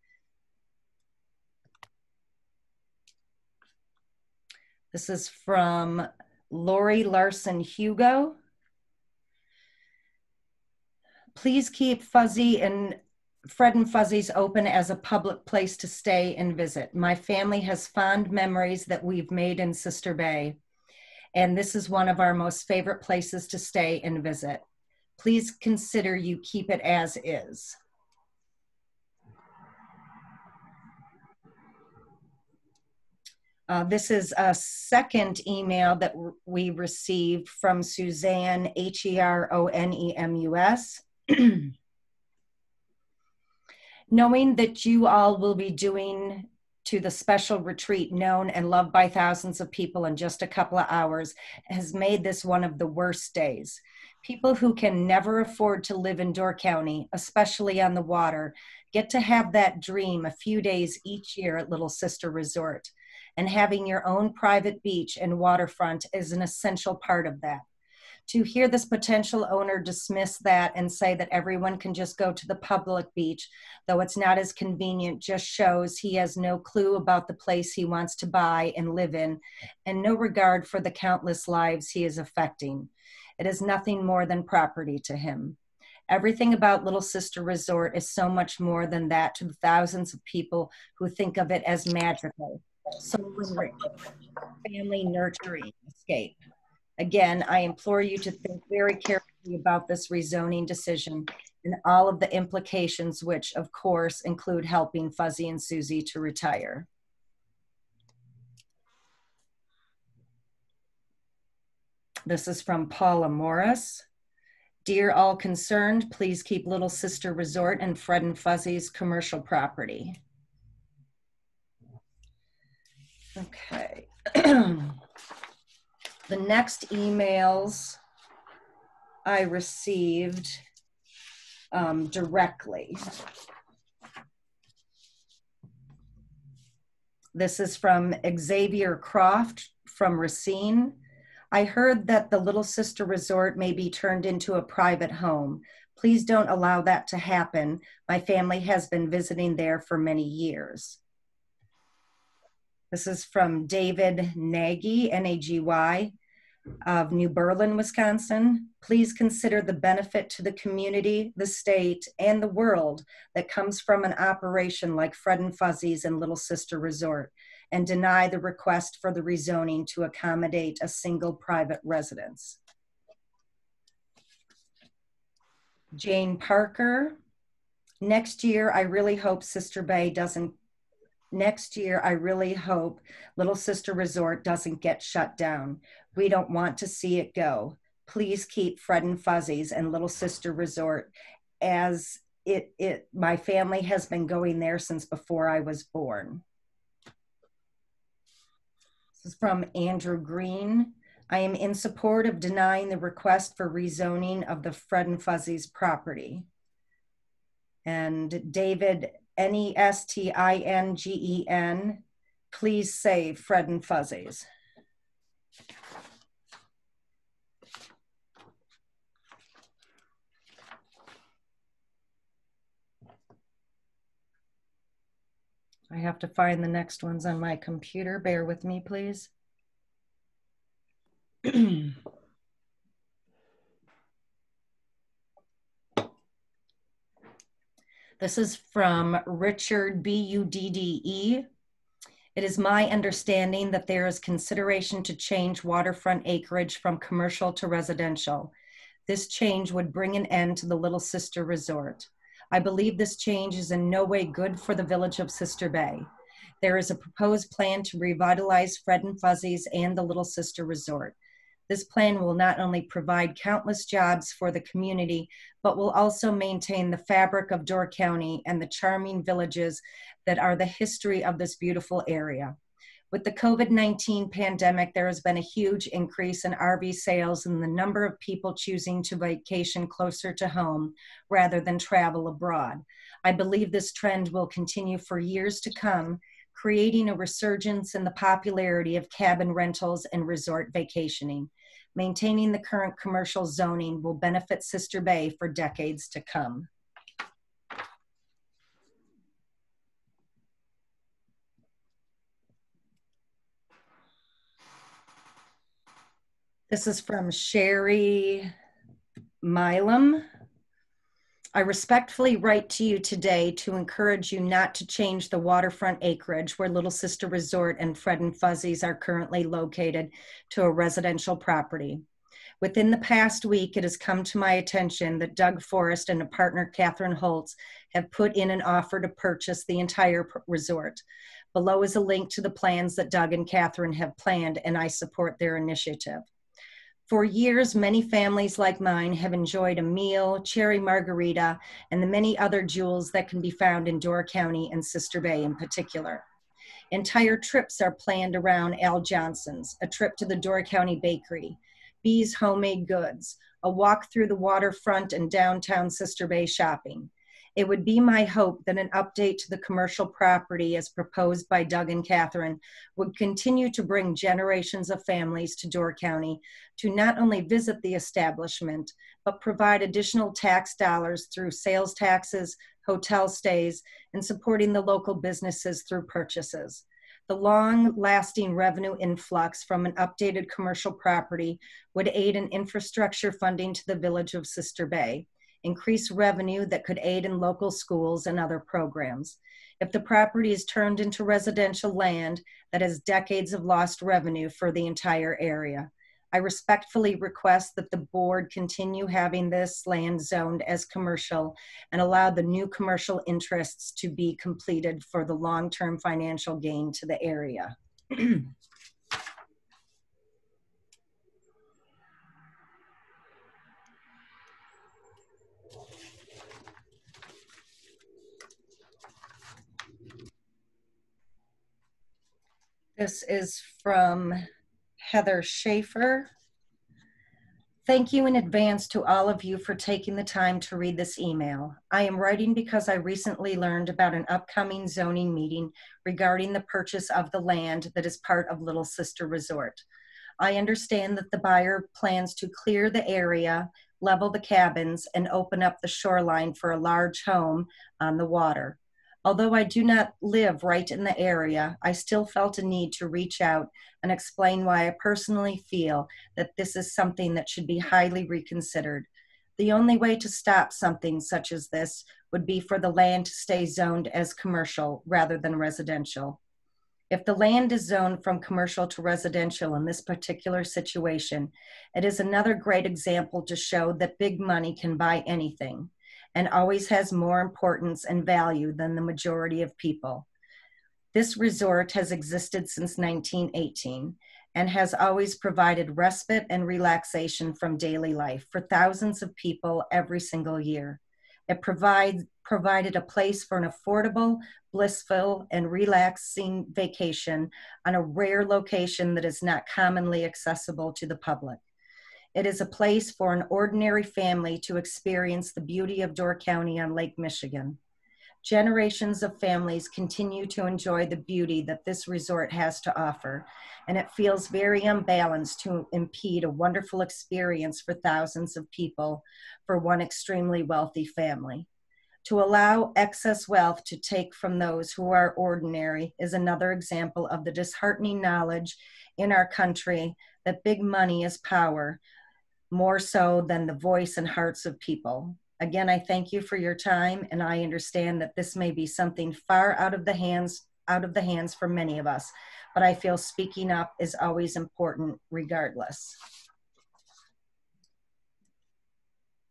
[SPEAKER 1] This is from Lori Larson Hugo. Please keep Fred and Fuzzy's open as a public place to stay and visit. My family has fond memories that we've made in Sister Bay, and this is one of our most favorite places to stay and visit. Please consider you keep it as is. This is a second email that we received from Suzanne, Heronemus. Knowing that you all will be doing to the special retreat known and loved by thousands of people in just a couple of hours has made this one of the worst days. People who can never afford to live in Door County, especially on the water, get to have that dream a few days each year at Little Sister Resort. And having your own private beach and waterfront is an essential part of that. To hear this potential owner dismiss that and say that everyone can just go to the public beach, though it's not as convenient, just shows he has no clue about the place he wants to buy and live in, and no regard for the countless lives he is affecting. It is nothing more than property to him. Everything about Little Sister Resort is so much more than that to the thousands of people who think of it as magical. Soul enriched, family nurturing escape. Again, I implore you to think very carefully about this rezoning decision and all of the implications, which of course include helping Fuzzy and Susie to retire. This is from Paula Morris. Dear all concerned, please keep Little Sister Resort and Fred and Fuzzy's commercial property. Okay. The next emails I received directly. This is from Xavier Croft from Racine. I heard that the Little Sister Resort may be turned into a private home. Please don't allow that to happen. My family has been visiting there for many years. This is from David Nagy, N-A-G-Y, of New Berlin, Wisconsin. Please consider the benefit to the community, the state, and the world that comes from an operation like Fred and Fuzzy's and Little Sister Resort, and deny the request for the rezoning to accommodate a single private residence. Jane Parker, next year, I really hope Little Sister Resort doesn't get shut down. We don't want to see it go. Please keep Fred and Fuzzy's and Little Sister Resort as my family has been going there since before I was born. This is from Andrew Green. I am in support of denying the request for rezoning of the Fred and Fuzzy's property. And David, N-E-S-T-I-N-G-E-N, please save Fred and Fuzzy's. I have to find the next ones on my computer. Bear with me, please. This is from Richard B-U-D-D-E. It is my understanding that there is consideration to change waterfront acreage from commercial to residential. This change would bring an end to the Little Sister Resort. I believe this change is in no way good for the village of Sister Bay. There is a proposed plan to revitalize Fred and Fuzzy's and the Little Sister Resort. This plan will not only provide countless jobs for the community, but will also maintain the fabric of Door County and the charming villages that are the history of this beautiful area. With the COVID-19 pandemic, there has been a huge increase in RV sales and the number of people choosing to vacation closer to home rather than travel abroad. I believe this trend will continue for years to come, creating a resurgence in the popularity of cabin rentals and resort vacationing. Maintaining the current commercial zoning will benefit Sister Bay for decades to come. This is from Sherry Milam. I respectfully write to you today to encourage you not to change the waterfront acreage where Little Sister Resort and Fred and Fuzzy's are currently located to a residential property. Within the past week, it has come to my attention that Doug Forrest and a partner, Catherine Holtz, have put in an offer to purchase the entire resort. Below is a link to the plans that Doug and Catherine have planned, and I support their initiative. For years, many families like mine have enjoyed a meal, cherry margarita, and the many other jewels that can be found in Door County and Sister Bay in particular. Entire trips are planned around Al Johnson's, a trip to the Door County Bakery, B's Homemade Goods, a walk through the waterfront and downtown Sister Bay shopping. It would be my hope that an update to the commercial property as proposed by Doug and Catherine would continue to bring generations of families to Door County to not only visit the establishment, but provide additional tax dollars through sales taxes, hotel stays, and supporting the local businesses through purchases. The long-lasting revenue influx from an updated commercial property would aid in infrastructure funding to the village of Sister Bay, increase revenue that could aid in local schools and other programs. If the property is turned into residential land, that has decades of lost revenue for the entire area. I respectfully request that the board continue having this land zoned as commercial and allow the new commercial interests to be completed for the long-term financial gain to the area. This is from Heather Schaefer. Thank you in advance to all of you for taking the time to read this email. I am writing because I recently learned about an upcoming zoning meeting regarding the purchase of the land that is part of Little Sister Resort. I understand that the buyer plans to clear the area, level the cabins, and open up the shoreline for a large home on the water. Although I do not live right in the area, I still felt a need to reach out and explain why I personally feel that this is something that should be highly reconsidered. The only way to stop something such as this would be for the land to stay zoned as commercial rather than residential. If the land is zoned from commercial to residential in this particular situation, it is another great example to show that big money can buy anything and always has more importance and value than the majority of people. This resort has existed since 1918 and has always provided respite and relaxation from daily life for thousands of people every single year. It provided a place for an affordable, blissful, and relaxing vacation on a rare location that is not commonly accessible to the public. It is a place for an ordinary family to experience the beauty of Door County on Lake Michigan. Generations of families continue to enjoy the beauty that this resort has to offer, and it feels very unbalanced to impede a wonderful experience for thousands of people for one extremely wealthy family. To allow excess wealth to take from those who are ordinary is another example of the disheartening knowledge in our country that big money is power, more so than the voice and hearts of people. Again, I thank you for your time, and I understand that this may be something far out of the hands for many of us, but I feel speaking up is always important regardless.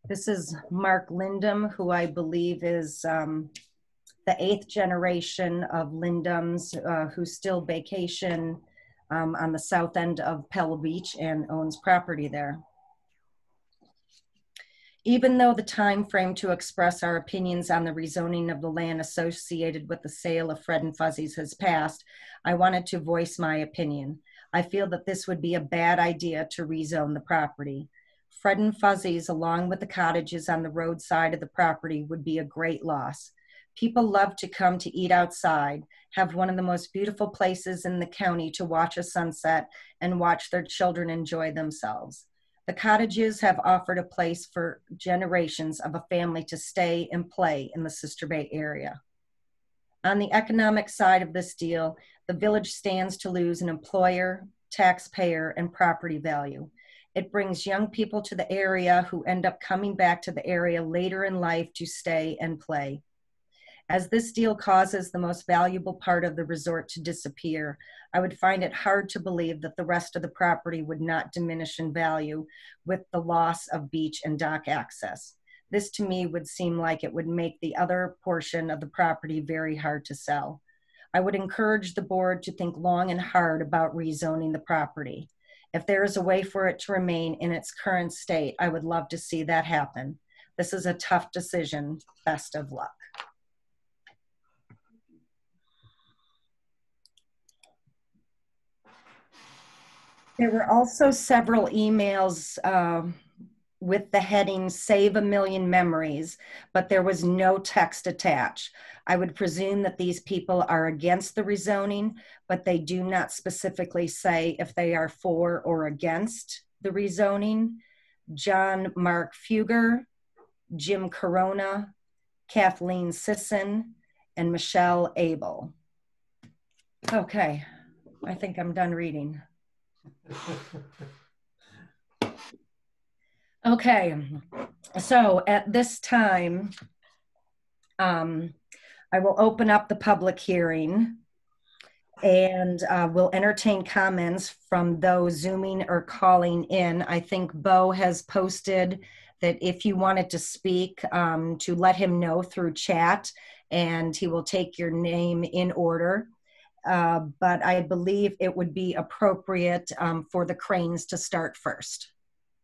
[SPEAKER 1] This is Mark Lindum, who I believe is the 8th generation of Lindums who still vacation on the south end of Pebble Beach and owns property there. Even though the time frame to express our opinions on the rezoning of the land associated with the sale of Fred and Fuzzy's has passed, I wanted to voice my opinion. I feel that this would be a bad idea to rezone the property. Fred and Fuzzy's, along with the cottages on the roadside of the property, would be a great loss. People love to come to eat outside, have one of the most beautiful places in the county to watch a sunset and watch their children enjoy themselves. The cottages have offered a place for generations of a family to stay and play in the Sister Bay area. On the economic side of this deal, the village stands to lose an employer, taxpayer, and property value. It brings young people to the area who end up coming back to the area later in life to stay and play. As this deal causes the most valuable part of the resort to disappear, I would find it hard to believe that the rest of the property would not diminish in value with the loss of beach and dock access. This to me would seem like it would make the other portion of the property very hard to sell. I would encourage the board to think long and hard about rezoning the property. If there is a way for it to remain in its current state, I would love to see that happen. This is a tough decision. Best of luck. There were also several emails with the heading "Save a Million Memories," but there was no text attached. I would presume that these people are against the rezoning, but they do not specifically say if they are for or against the rezoning. John Mark Fugger, Jim Corona, Kathleen Sisson, and Michelle Abel. Okay, I think I'm done reading. Okay, so at this time, I will open up the public hearing and we'll entertain comments from those Zooming or calling in. I think Bo has posted that if you wanted to speak, to let him know through chat, and he will take your name in order. But I believe it would be appropriate for the Cranes to start first.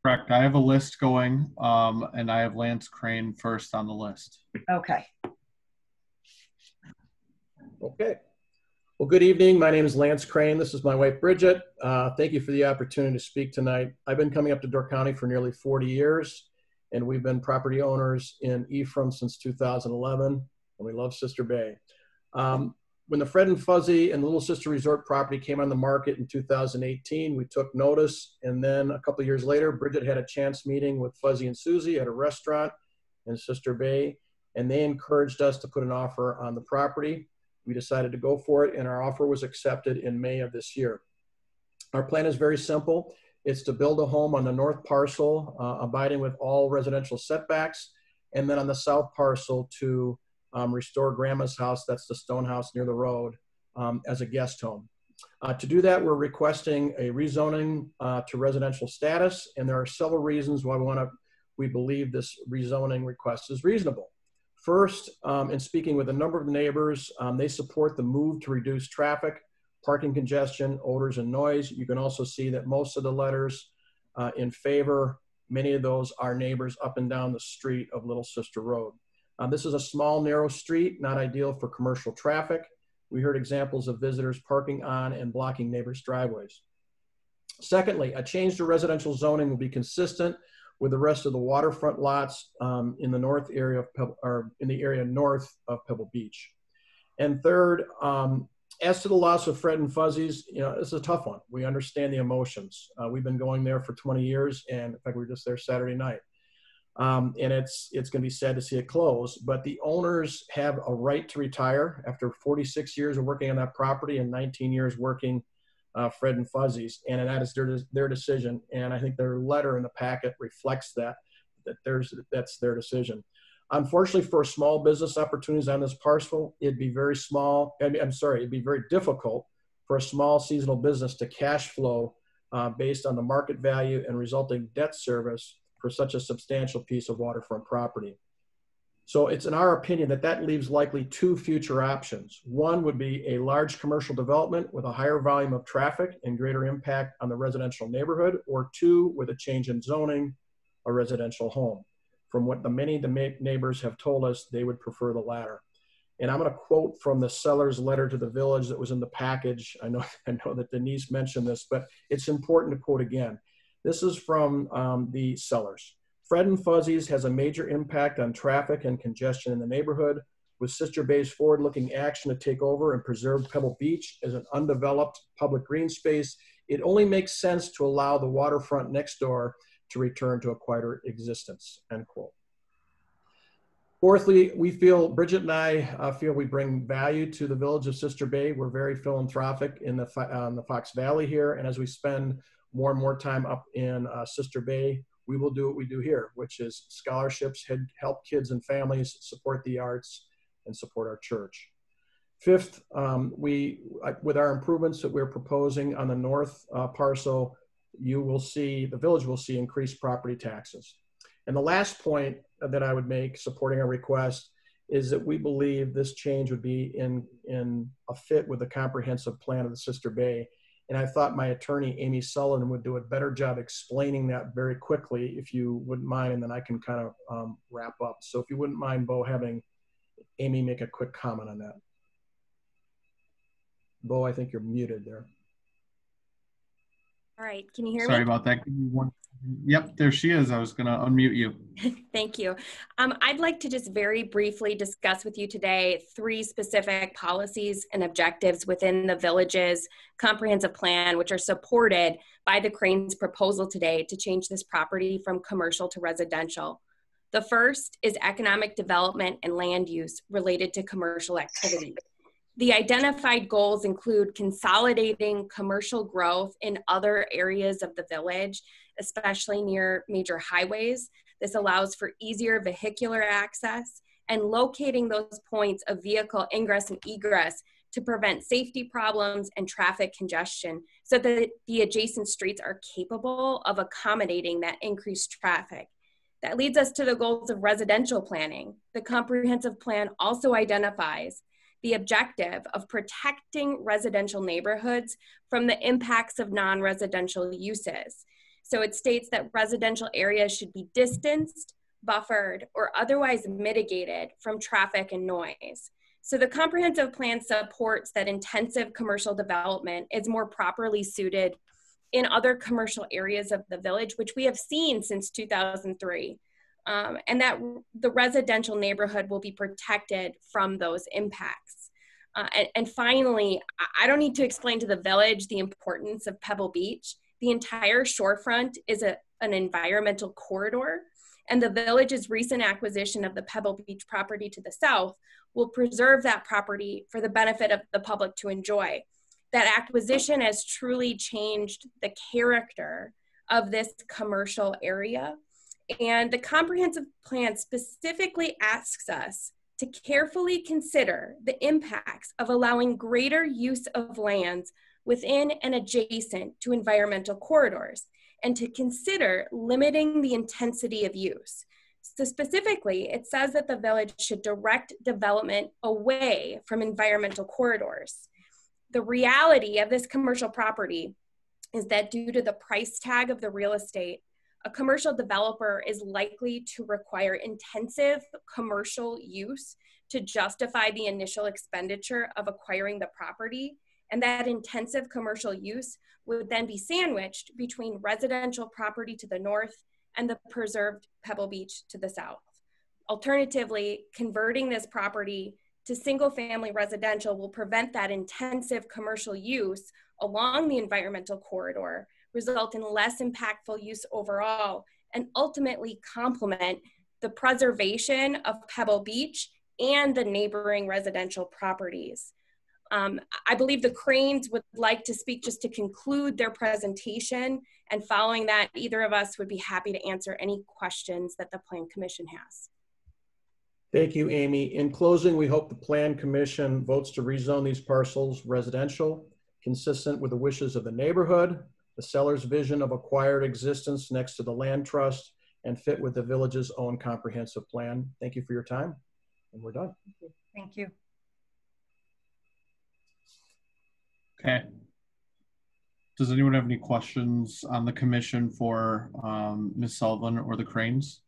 [SPEAKER 3] Correct. I have a list going, and I have Lance Crane first on the list.
[SPEAKER 1] Okay.
[SPEAKER 8] Okay. Well, good evening. My name is Lance Crane. This is my wife, Bridget. Thank you for the opportunity to speak tonight. I've been coming up to Door County for nearly 40 years, and we've been property owners in Ephraim since 2011, and we love Sister Bay. When the Fred and Fuzzy and the Little Sister Resort property came on the market in 2018, we took notice. And then a couple of years later, Bridget had a chance meeting with Fuzzy and Susie at a restaurant in Sister Bay, and they encouraged us to put an offer on the property. We decided to go for it, and our offer was accepted in May of this year. Our plan is very simple. It's to build a home on the north parcel, abiding with all residential setbacks, and then on the south parcel to restore Grandma's house, that's the stone house near the road, as a guest home. To do that, we're requesting a rezoning to residential status, and there are several reasons why we believe this rezoning request is reasonable. First, in speaking with a number of neighbors, they support the move to reduce traffic, parking congestion, odors, and noise. You can also see that most of the letters in favor, many of those are neighbors up and down the street of Little Sister Road. This is a small, narrow street, not ideal for commercial traffic. We heard examples of visitors parking on and blocking neighbors' driveways. Secondly, a change to residential zoning will be consistent with the rest of the waterfront lots in the north area of Pebble, or in the area north of Pebble Beach. And third, as to the loss of Fred and Fuzzy's, it's a tough one. We understand the emotions. We've been going there for 20 years, and in fact, we were just there Saturday night. And it's going to be sad to see it close, but the owners have a right to retire after 46 years of working on that property and 19 years working Fred and Fuzzy's, and that is their decision. And I think their letter in the packet reflects that's their decision. Unfortunately, for small business opportunities on this parcel, it'd be very small. It'd be very difficult for a small seasonal business to cash flow based on the market value and resulting debt service for such a substantial piece of waterfront property. So it's in our opinion that that leaves likely two future options. One would be a large commercial development with a higher volume of traffic and greater impact on the residential neighborhood, or two, with a change in zoning, a residential home. From what the many neighbors have told us, they would prefer the latter. And I'm going to quote from the seller's letter to the village that was in the package. I know that Denise mentioned this, but it's important to quote again. This is from the sellers. Fred and Fuzzy's has a major impact on traffic and congestion in the neighborhood. With Sister Bay's forward-looking action to take over and preserve Pebble Beach as an undeveloped public green space, it only makes sense to allow the waterfront next door to return to a quieter existence, end quote. Fourthly, Bridget and I feel we bring value to the village of Sister Bay. We're very philanthropic in the Fox Valley here, and as we spend more and more time up in Sister Bay, we will do what we do here, which is scholarships, help kids and families, support the arts, and support our church. Fifth, with our improvements that we're proposing on the north parcel, the village will see increased property taxes. And the last point that I would make supporting our request is that we believe this change would be in a fit with the comprehensive plan of the Sister Bay. And I thought my attorney, Amy Sullivan, would do a better job explaining that very quickly, if you wouldn't mind, and then I can kind of wrap up. So if you wouldn't mind, Bo, having Amy make a quick comment on that. Bo, I think you're muted there.
[SPEAKER 9] All right, can you hear me?
[SPEAKER 3] Sorry about that. Give me one. Yep, there she is. I was going to unmute you.
[SPEAKER 9] Thank you. I'd like to just very briefly discuss with you today 3 specific policies and objectives within the village's comprehensive plan, which are supported by the Crane's proposal today to change this property from commercial to residential. The first is economic development and land use related to commercial activity. The identified goals include consolidating commercial growth in other areas of the village, especially near major highways. This allows for easier vehicular access and locating those points of vehicle ingress and egress to prevent safety problems and traffic congestion so that the adjacent streets are capable of accommodating that increased traffic. That leads us to the goals of residential planning. The comprehensive plan also identifies the objective of protecting residential neighborhoods from the impacts of non-residential uses. So it states that residential areas should be distanced, buffered, or otherwise mitigated from traffic and noise. So the comprehensive plan supports that intensive commercial development is more properly suited in other commercial areas of the village, which we have seen since 2003. And that the residential neighborhood will be protected from those impacts. And finally, I don't need to explain to the village the importance of Pebble Beach. The entire shorefront is an environmental corridor, and the village's recent acquisition of the Pebble Beach property to the south will preserve that property for the benefit of the public to enjoy. That acquisition has truly changed the character of this commercial area. And the comprehensive plan specifically asks us to carefully consider the impacts of allowing greater use of lands within and adjacent to environmental corridors, and to consider limiting the intensity of use. So specifically, it says that the village should direct development away from environmental corridors. The reality of this commercial property is that due to the price tag of the real estate, a commercial developer is likely to require intensive commercial use to justify the initial expenditure of acquiring the property. And that intensive commercial use would then be sandwiched between residential property to the north and the preserved Pebble Beach to the south. Alternatively, converting this property to single-family residential will prevent that intensive commercial use along the environmental corridor, result in less impactful use overall, and ultimately complement the preservation of Pebble Beach and the neighboring residential properties. I believe the Cranes would like to speak just to conclude their presentation, and following that, either of us would be happy to answer any questions that the Plan Commission has.
[SPEAKER 8] Thank you, Amy. In closing, we hope the Plan Commission votes to rezone these parcels residential, consistent with the wishes of the neighborhood, the seller's vision of acquired existence next to the land trust, and fit with the village's own comprehensive plan. Thank you for your time, and we're done.
[SPEAKER 1] Thank you.
[SPEAKER 3] Okay. Does anyone have any questions on the commission for Ms. Sullivan or the Cranes?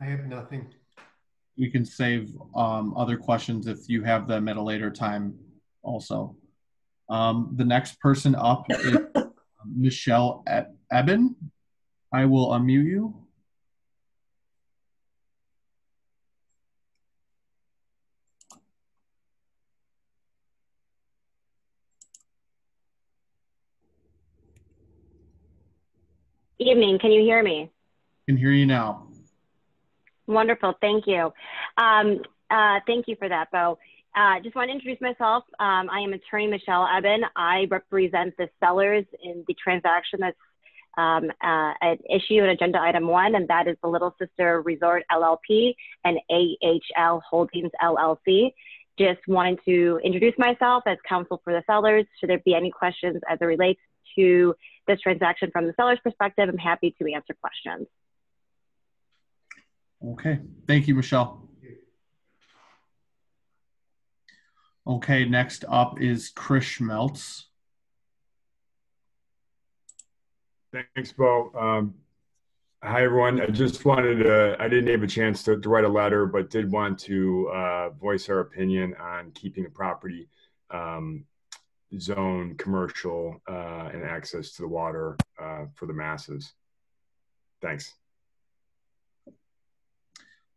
[SPEAKER 10] I have nothing.
[SPEAKER 3] We can save other questions if you have them at a later time also. The next person up is Michelle Eben. I will unmute you.
[SPEAKER 11] Evening, can you hear me?
[SPEAKER 3] Can hear you now.
[SPEAKER 11] Wonderful, thank you. Thank you for that, Bo. Just want to introduce myself. I am attorney Michelle Eben. I represent the sellers in the transaction that's at issue in agenda item 1, and that is the Little Sister Resort LLP and AHL Holdings LLC. Just wanted to introduce myself as counsel for the sellers. Should there be any questions as it relates to this transaction from the seller's perspective, I'm happy to answer questions.
[SPEAKER 3] Okay, thank you, Michelle. Okay, next up is Chris Schmeltz.
[SPEAKER 12] Thanks, Bo. Hi, everyone. I just wanted to, I didn't have a chance to write a letter, but did want to voice our opinion on keeping the property zone commercial and access to the water for the masses. Thanks.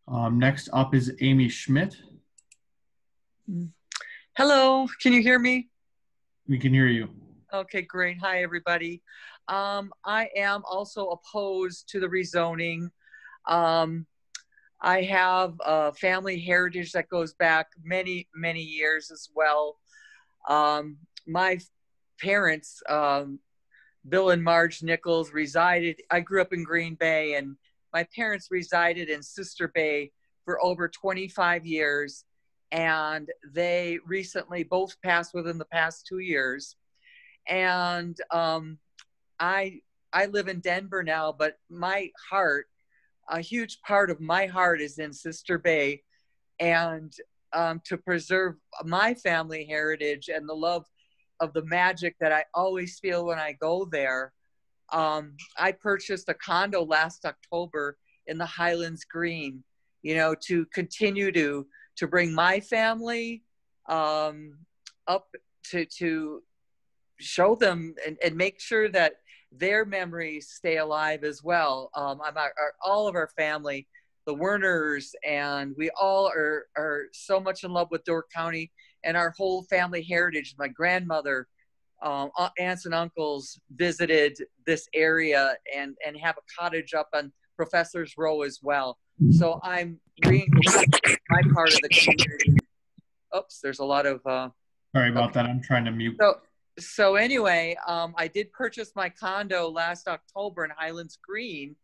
[SPEAKER 3] Next up is Amy Schmidt.
[SPEAKER 13] Hello, can you hear me?
[SPEAKER 3] We can hear you.
[SPEAKER 13] Okay, great. Hi, everybody. I am also opposed to the rezoning. I have a family heritage that goes back many, many years as well. My parents, Bill and Marge Nichols, resided, I grew up in Green Bay, and my parents resided in Sister Bay for over 25 years. And they recently both passed within the past 2 years. And I live in Denver now, but my heart, a huge part of my heart is in Sister Bay. And to preserve my family heritage and the love of the magic that I always feel when I go there, I purchased a condo last October in the Highlands Green, you know, to continue to bring my family up to show them and make sure that their memories stay alive as well. All of our family, the Werners, and we all are so much in love with Door County and our whole family heritage. My grandmother, aunts and uncles visited this area and have a cottage up on Professor's Row as well. So I'm reinforcing my part of the community. Oops, there's a lot of...
[SPEAKER 3] Sorry about that, I'm trying to mute.
[SPEAKER 13] So anyway, I did purchase my condo last October in Highlands Green,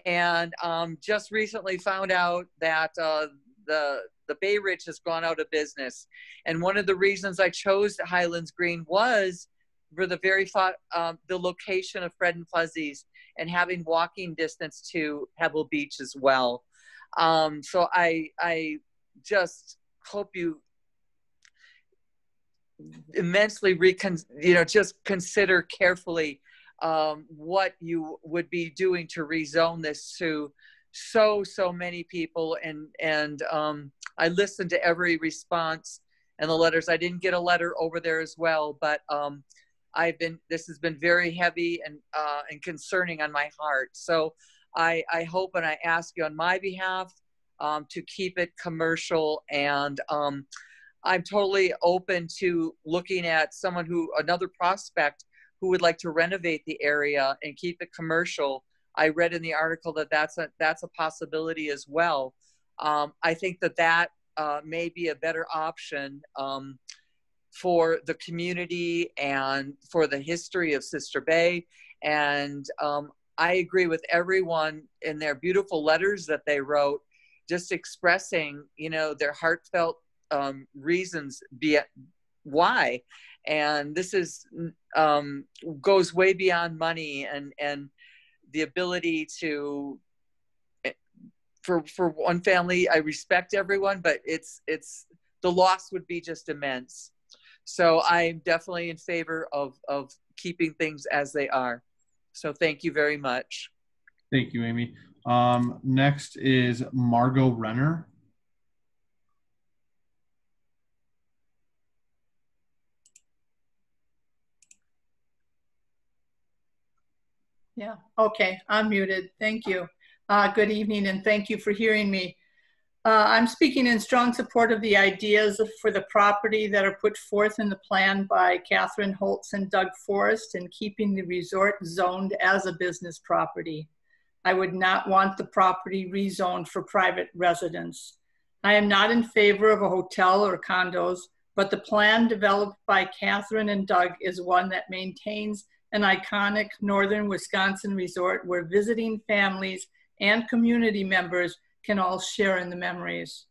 [SPEAKER 13] and just recently found out that the Bay Ridge has gone out of business. And one of the reasons I chose Highlands Green was for the very thought, the location of Fred and Fuzzy's and having walking distance to Pebble Beach as well. So I just hope you immensely just consider carefully what you would be doing to rezone this to so many people. And I listened to every response and the letters. I didn't get a letter over there as well, but this has been very heavy and concerning on my heart. So I hope and I ask you on my behalf to keep it commercial, and I'm totally open to looking at another prospect who would like to renovate the area and keep it commercial. I read in the article that that's a possibility as well. I think that may be a better option for the community and for the history of Sister Bay. And I agree with everyone in their beautiful letters that they wrote, just expressing, their heartfelt reasons why. And this is goes way beyond money, and the ability to, for one family, I respect everyone, but it's the loss would be just immense. So I'm definitely in favor of keeping things as they are. So thank you very much.
[SPEAKER 3] Thank you, Amy. Next is Margot Renner.
[SPEAKER 10] Yeah, okay, I'm muted. Thank you. Good evening, and thank you for hearing me. I'm speaking in strong support of the ideas for the property that are put forth in the plan by Catherine Holtz and Doug Forrest in keeping the resort zoned as a business property. I would not want the property rezoned for private residence. I am not in favor of a hotel or condos, but the plan developed by Catherine and Doug is one that maintains an iconic northern Wisconsin resort where visiting families and community members can all share in the memories.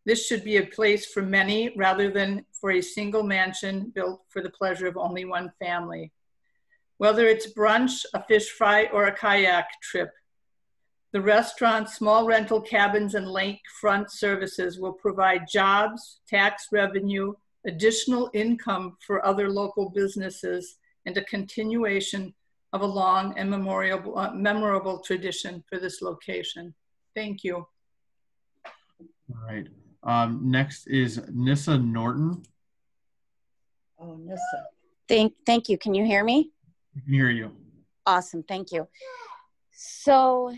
[SPEAKER 10] This should be a place for many rather than for a single mansion built for the pleasure of only one family. Whether it's brunch, a fish fry, or a kayak trip, the restaurant, small rental cabins, and lakefront services will provide jobs, tax revenue, additional income for other local businesses, and a continuation of a long and memorable tradition for this location. Thank you.
[SPEAKER 3] All right. Next is Nyssa Norton.
[SPEAKER 14] Oh, Nyssa. Thank you. Can you hear me?
[SPEAKER 3] I can hear you.
[SPEAKER 14] Awesome. Thank you. So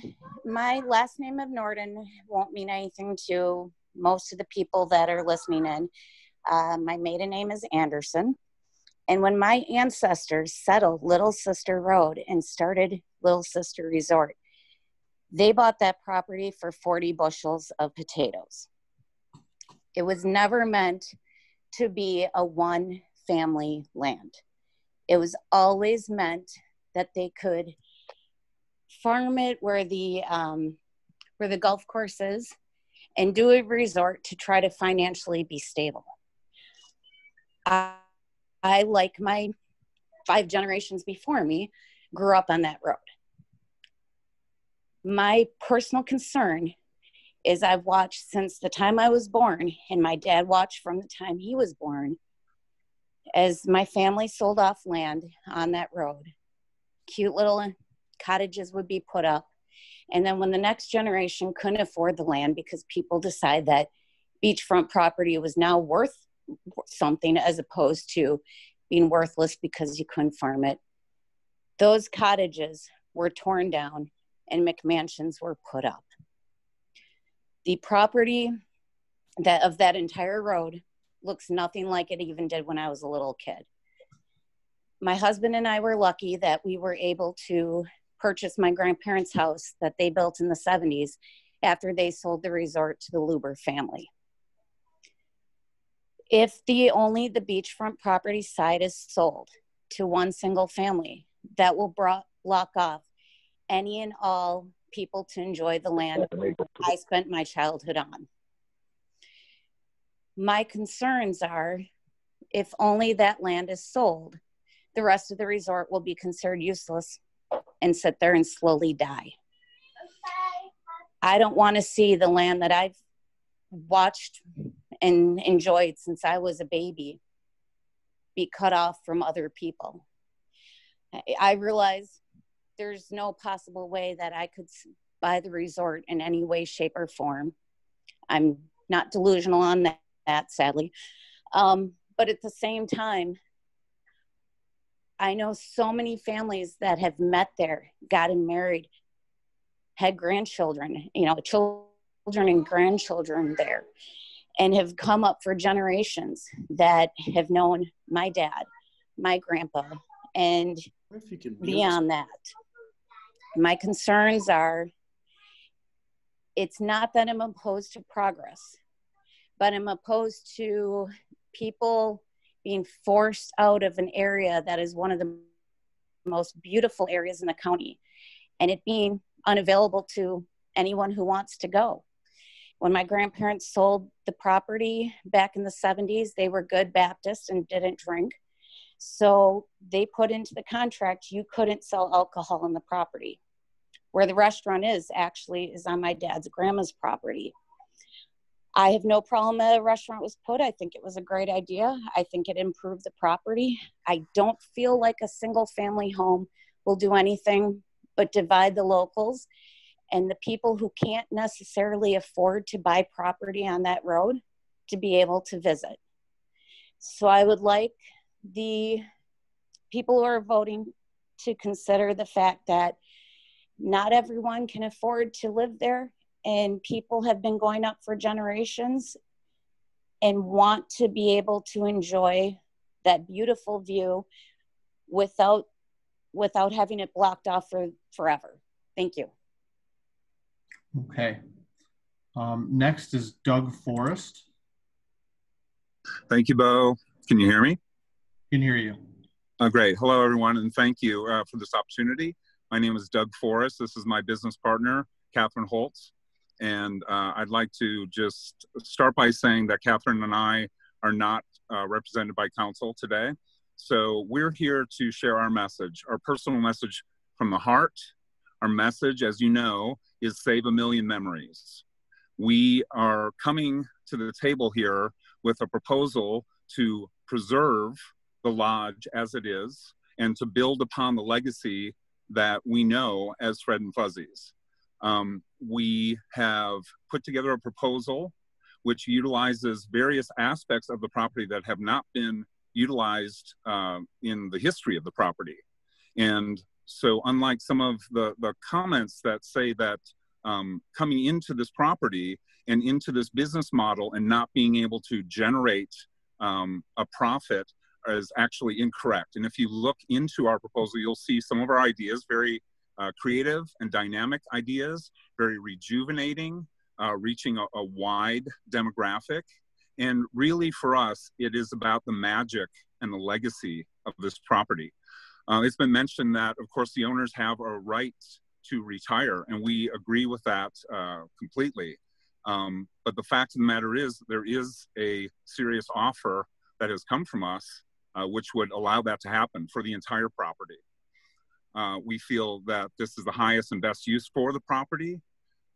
[SPEAKER 14] my last name of Norton won't mean anything to most of the people that are listening in. My maiden name is Anderson. And when my ancestors settled Little Sister Road and started Little Sister Resort, they bought that property for 40 bushels of potatoes. It was never meant to be a one family land. It was always meant that they could farm it where the golf course is and do a resort to try to financially be stable. I, like my 5 generations before me, grew up on that road. My personal concern is I've watched since the time I was born, and my dad watched from the time he was born, as my family sold off land on that road. Cute little cottages would be put up. And then when the next generation couldn't afford the land because people decide that beachfront property was now worth something as opposed to being worthless because you couldn't farm it, those cottages were torn down and McMansions were put up. The property of that entire road looks nothing like it even did when I was a little kid. My husband and I were lucky that we were able to purchase my grandparents' house that they built in the 70s after they sold the resort to the Luber family. If only the beachfront property side is sold to one single family, that will block off any and all people to enjoy the land I spent my childhood on. My concerns are, if only that land is sold, the rest of the resort will be considered useless and sit there and slowly die. I don't want to see the land that I've watched and enjoyed since I was a baby be cut off from other people. I realize there's no possible way that I could buy the resort in any way, shape, or form. I'm not delusional on that sadly. But at the same time, I know so many families that have met there, gotten married, had grandchildren, children and grandchildren there, and have come up for generations that have known my dad, my grandpa, and beyond that. My concerns are, it's not that I'm opposed to progress, but I'm opposed to people being forced out of an area that is one of the most beautiful areas in the county, and it being unavailable to anyone who wants to go. When my grandparents sold the property back in the 70s, they were good Baptists and didn't drink. So they put into the contract, you couldn't sell alcohol on the property. where the restaurant is actually is on my dad's grandma's property. I have no problem that a restaurant was put. I think it was a great idea. I think it improved the property. I don't feel like a single family home will do anything but divide the locals and the people who can't necessarily afford to buy property on that road to be able to visit. So I would like the people who are voting to consider the fact that not everyone can afford to live there, and people have been going up for generations and want to be able to enjoy that beautiful view without having it blocked off for forever. Thank you.
[SPEAKER 3] Okay. Next is Doug Forrest.
[SPEAKER 15] Thank you, Bo. Can you hear me?
[SPEAKER 3] Can hear you.
[SPEAKER 15] Great. Hello, everyone, and thank you for this opportunity. My name is Doug Forrest. This is my business partner, Catherine Holtz. And I'd like to just start by saying that Catherine and I are not represented by council today. So we're here to share our message, our personal message from the heart. Our message, as you know, is Save a Million Memories. We are coming to the table here with a proposal to preserve the lodge as it is and to build upon the legacy that we know as Fred and Fuzzy's. We have put together a proposal which utilizes various aspects of the property that have not been utilized in the history of the property. And so unlike some of the comments that say that coming into this property and into this business model and not being able to generate a profit is actually incorrect. And if you look into our proposal, you'll see some of our ideas, very creative and dynamic ideas, very rejuvenating, reaching a wide demographic. And really for us, it is about the magic and the legacy of this property. It's been mentioned that, of course, the owners have a right to retire, and we agree with that completely. But the fact of the matter is, there is a serious offer that has come from us, which would allow that to happen for the entire property. We feel that this is the highest and best use for the property.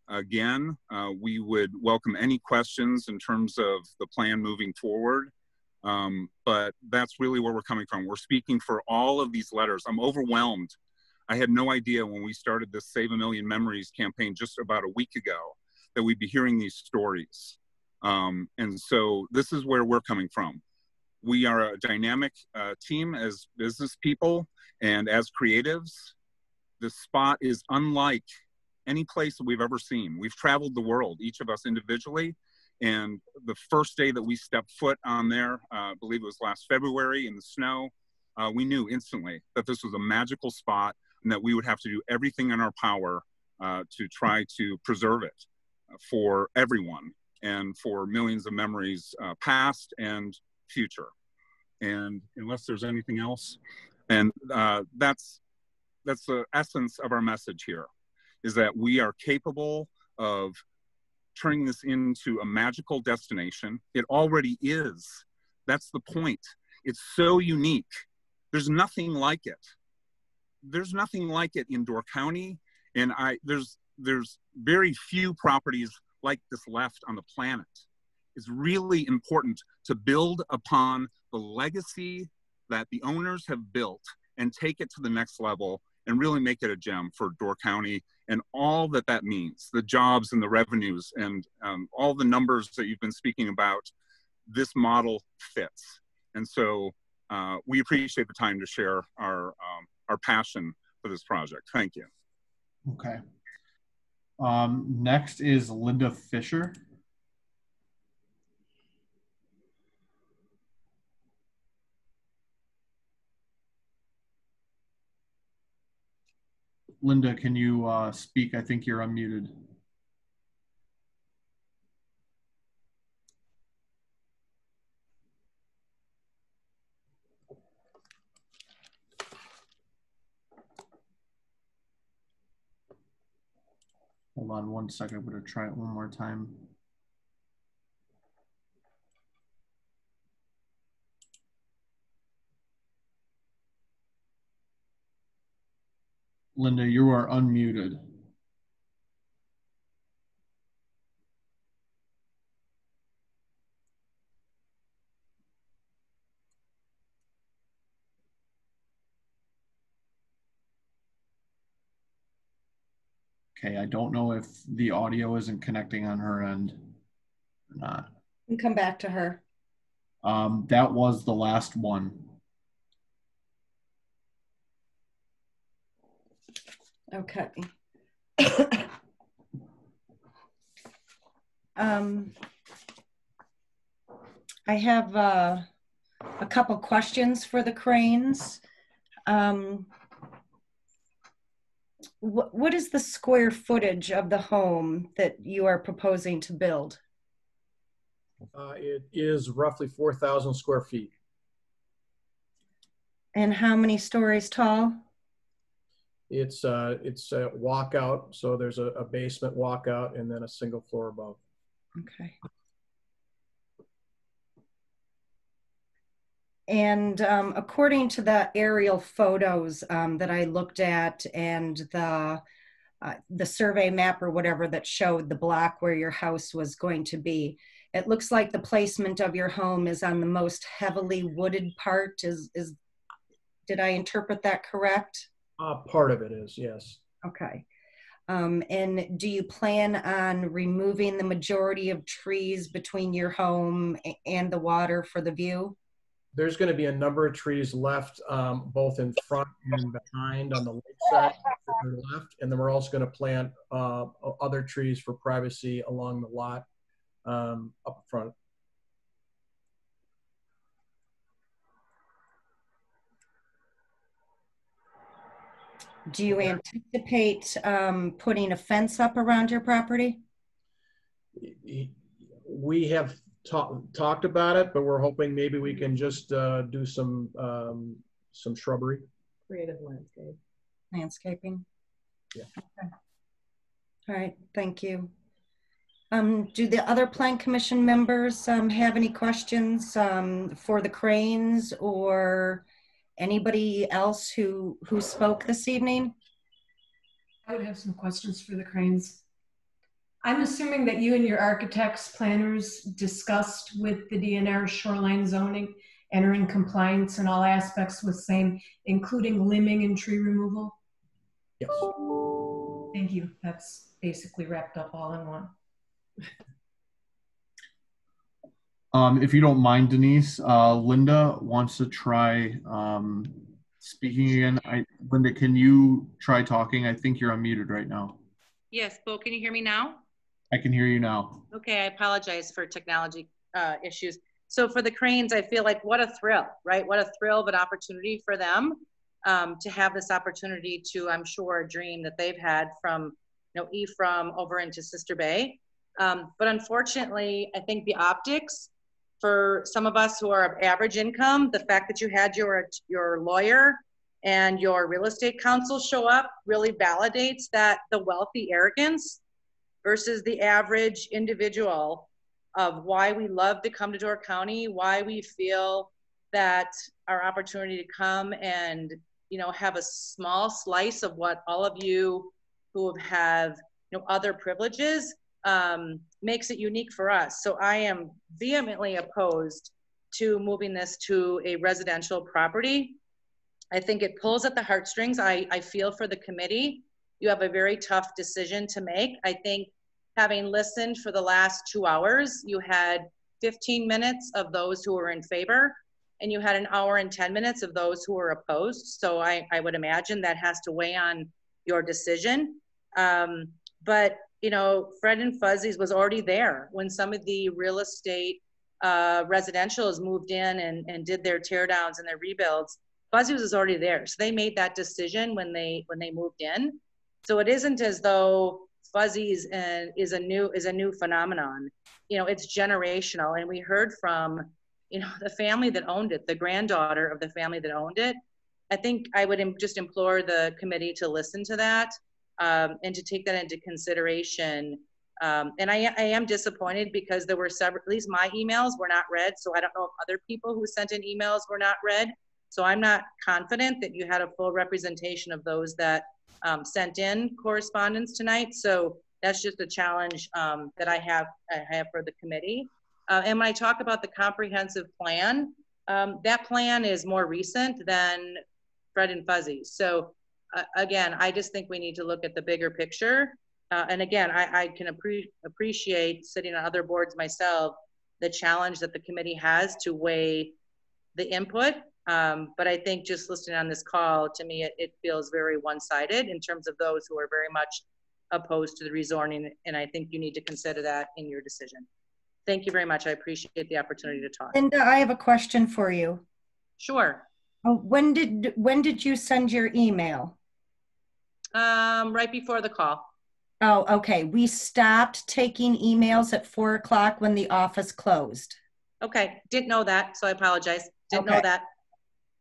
[SPEAKER 15] Again, we would welcome any questions in terms of the plan moving forward. But that's really where we're coming from. We're speaking for all of these letters. I'm overwhelmed. I had no idea when we started this Save a Million Memories campaign just about a week ago that we'd be hearing these stories. And so this is where we're coming from. We are a dynamic team as business people and as creatives. This spot is unlike any place that we've ever seen. We've traveled the world, each of us individually. And the first day that we stepped foot on there, I believe it was last February in the snow, we knew instantly that this was a magical spot and that we would have to do everything in our power to try to preserve it for everyone and for millions of memories past and future. And unless there's anything else, and that's the essence of our message here, is that we are capable of turning this into a magical destination. It already is. That's the point. It's so unique. There's nothing like it. There's nothing like it in Door County, and there's very few properties like this left on the planet. It's really important to build upon the legacy that the owners have built and take it to the next level and really make it a gem for Door County and all that that means, the jobs and the revenues and all the numbers that you've been speaking about. This model fits. And so we appreciate the time to share our passion for this project. Thank you.
[SPEAKER 3] Okay. Next is Linda Fisher. Linda, can you speak? I think you're unmuted. Hold on one second. I'm going to try it one more time. Linda, you are unmuted. Okay, I don't know if the audio isn't connecting on her end or not.
[SPEAKER 1] And come back to her.
[SPEAKER 3] That was the last one.
[SPEAKER 1] Okay. I have a couple questions for the Cranes. What is the square footage of the home that you are proposing to build?
[SPEAKER 8] It is roughly 4,000 square feet.
[SPEAKER 1] And how many stories tall?
[SPEAKER 8] It's a walkout, so there's a basement walkout and then a single floor above.
[SPEAKER 1] Okay. And according to the aerial photos that I looked at and the survey map or whatever that showed the block where your house was going to be, it looks like the placement of your home is on the most heavily wooded part. Did I interpret that correct?
[SPEAKER 8] Part of it is, yes.
[SPEAKER 1] Okay. And do you plan on removing the majority of trees between your home and the water for the view?
[SPEAKER 8] There's going to be a number of trees left, both in front and behind on the lakeside to the left. And then we're also going to plant other trees for privacy along the lot up front.
[SPEAKER 1] Do you anticipate putting a fence up around your property?
[SPEAKER 8] We have talked about it, but we're hoping maybe we can just do some shrubbery.
[SPEAKER 1] Creative landscape. Landscaping?
[SPEAKER 8] Yeah.
[SPEAKER 1] Okay. All right, thank you. Do the other Plan Commission members have any questions for the Cranes or anybody else who spoke this evening?
[SPEAKER 16] I would have some questions for the Cranes. I'm assuming that you and your architects, planners discussed with the DNR shoreline zoning and are in compliance in all aspects with same, including limbing and tree removal?
[SPEAKER 8] Yes.
[SPEAKER 16] Thank you. That's basically wrapped up all in one.
[SPEAKER 3] If you don't mind, Denise, Linda wants to try speaking again. Linda, can you try talking? I think you're unmuted right now.
[SPEAKER 17] Yes, Bo, can you hear me now?
[SPEAKER 3] I can hear you now.
[SPEAKER 17] Okay, I apologize for technology issues. So for the Cranes, I feel like what a thrill, right? What a thrill of an opportunity for them to have this opportunity to, I'm sure, a dream that they've had from, Ephraim over into Sister Bay. But unfortunately, I think the optics for some of us who are of average income, the fact that you had your lawyer and your real estate counsel show up really validates that the wealthy arrogance versus the average individual of why we love to come to Door County, why we feel that our opportunity to come and, have a small slice of what all of you who have, other privileges makes it unique for us. So I am vehemently opposed to moving this to a residential property. I think it pulls at the heartstrings. I feel for the committee. You have a very tough decision to make. I think having listened for the last 2 hours, you had 15 minutes of those who were in favor, and you had an hour and 10 minutes of those who were opposed. So I would imagine that has to weigh on your decision. But Fred and Fuzzy's was already there when some of the real estate residentials moved in and did their tear downs and their rebuilds. Fuzzy's was already there. So they made that decision when they moved in. So it isn't as though Fuzzy's is a new phenomenon. It's generational. And we heard from, the family that owned it, the granddaughter of the family that owned it. I think I would just implore the committee to listen to that and to take that into consideration. And I am disappointed because there were several, at least my emails were not read. So I don't know if other people who sent in emails were not read. So I'm not confident that you had a full representation of those that sent in correspondence tonight. So that's just a challenge that I have for the committee. And when I talk about the comprehensive plan, that plan is more recent than Fred and Fuzzy. So again, I just think we need to look at the bigger picture and again, I can appreciate sitting on other boards myself, the challenge that the committee has to weigh the input. But I think just listening on this call, to me, it feels very one-sided in terms of those who are very much opposed to the rezoning. And I think you need to consider that in your decision. Thank you very much. I appreciate the opportunity to talk.
[SPEAKER 1] Linda, I have a question for you.
[SPEAKER 17] Sure.
[SPEAKER 1] When did you send your email?
[SPEAKER 17] Right before the call.
[SPEAKER 1] Oh, okay. We stopped taking emails at 4 o'clock when the office closed.
[SPEAKER 17] Okay, didn't know that, so I apologize. Didn't know that.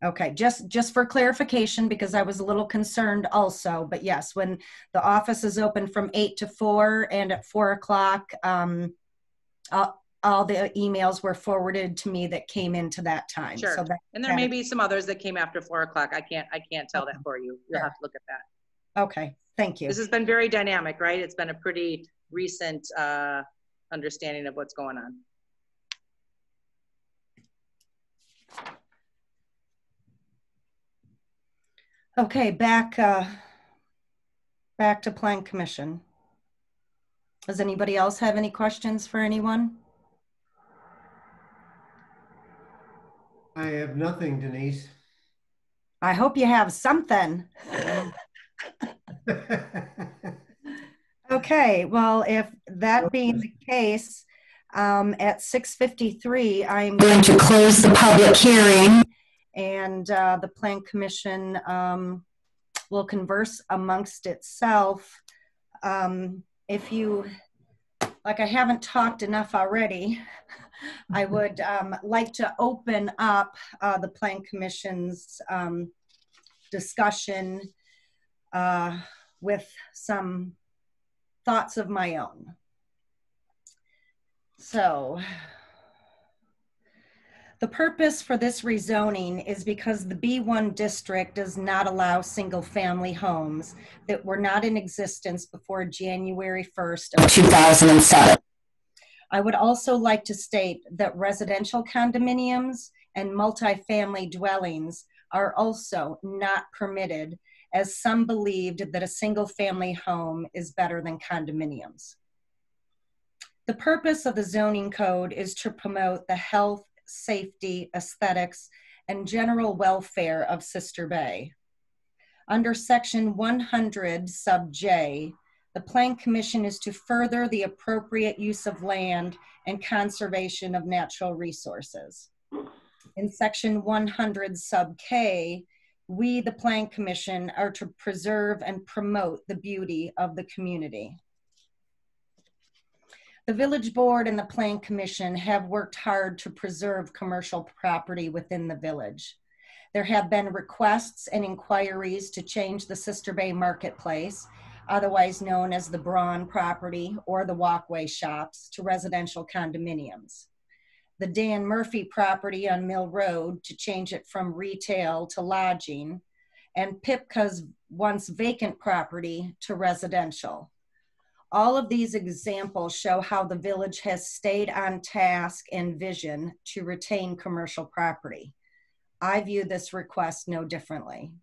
[SPEAKER 1] Okay, just for clarification, because I was a little concerned also, but yes, when the office is open from 8 to 4 and at 4 o'clock, all the emails were forwarded to me that came into that time.
[SPEAKER 17] Sure,
[SPEAKER 1] So
[SPEAKER 17] and there may be some others that came after 4 o'clock. I can't tell that for you. You'll have to look at that.
[SPEAKER 1] Okay, thank you.
[SPEAKER 17] This has been very dynamic, right? It's been a pretty recent understanding of what's going on.
[SPEAKER 1] Okay, back to Plan Commission. Does anybody else have any questions for anyone?
[SPEAKER 18] I have nothing, Denise.
[SPEAKER 1] I hope you have something. Okay, well, if that being the case, at 6:53, I'm going to close the public hearing, and the Plan Commission will converse amongst itself. If you, like I haven't talked enough already, I would like to open up the Plan Commission's discussion with some thoughts of my own. So, the purpose for this rezoning is because the B1 district does not allow single-family homes that were not in existence before January 1st of 2007. I would also like to state that residential condominiums and multifamily dwellings are also not permitted, as some believed that a single-family home is better than condominiums. The purpose of the zoning code is to promote the health, safety, aesthetics, and general welfare of Sister Bay. Under Section 100, sub J, the Plan Commission is to further the appropriate use of land and conservation of natural resources. In Section 100, sub K, we, the Plan Commission, are to preserve and promote the beauty of the community. The Village Board and the Plan Commission have worked hard to preserve commercial property within the village. There have been requests and inquiries to change the Sister Bay Marketplace, otherwise known as the Braun property or the Walkway Shops, to residential condominiums. The Dan Murphy property on Mill Road to change it from retail to lodging, and Pipka's once vacant property to residential. All of these examples show how the village has stayed on task and vision to retain commercial property. I view this request no differently.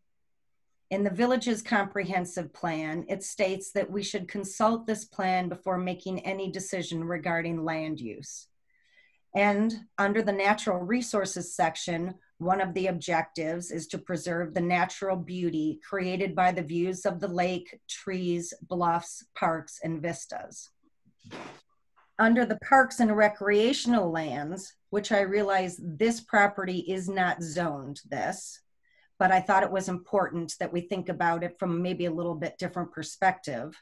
[SPEAKER 1] In the village's comprehensive plan, it states that we should consult this plan before making any decision regarding land use. And under the natural resources section, one of the objectives is to preserve the natural beauty created by the views of the lake, trees, bluffs, parks, and vistas. Under the parks and recreational lands, which I realize this property is not zoned this, but I thought it was important that we think about it from maybe a little bit different perspective.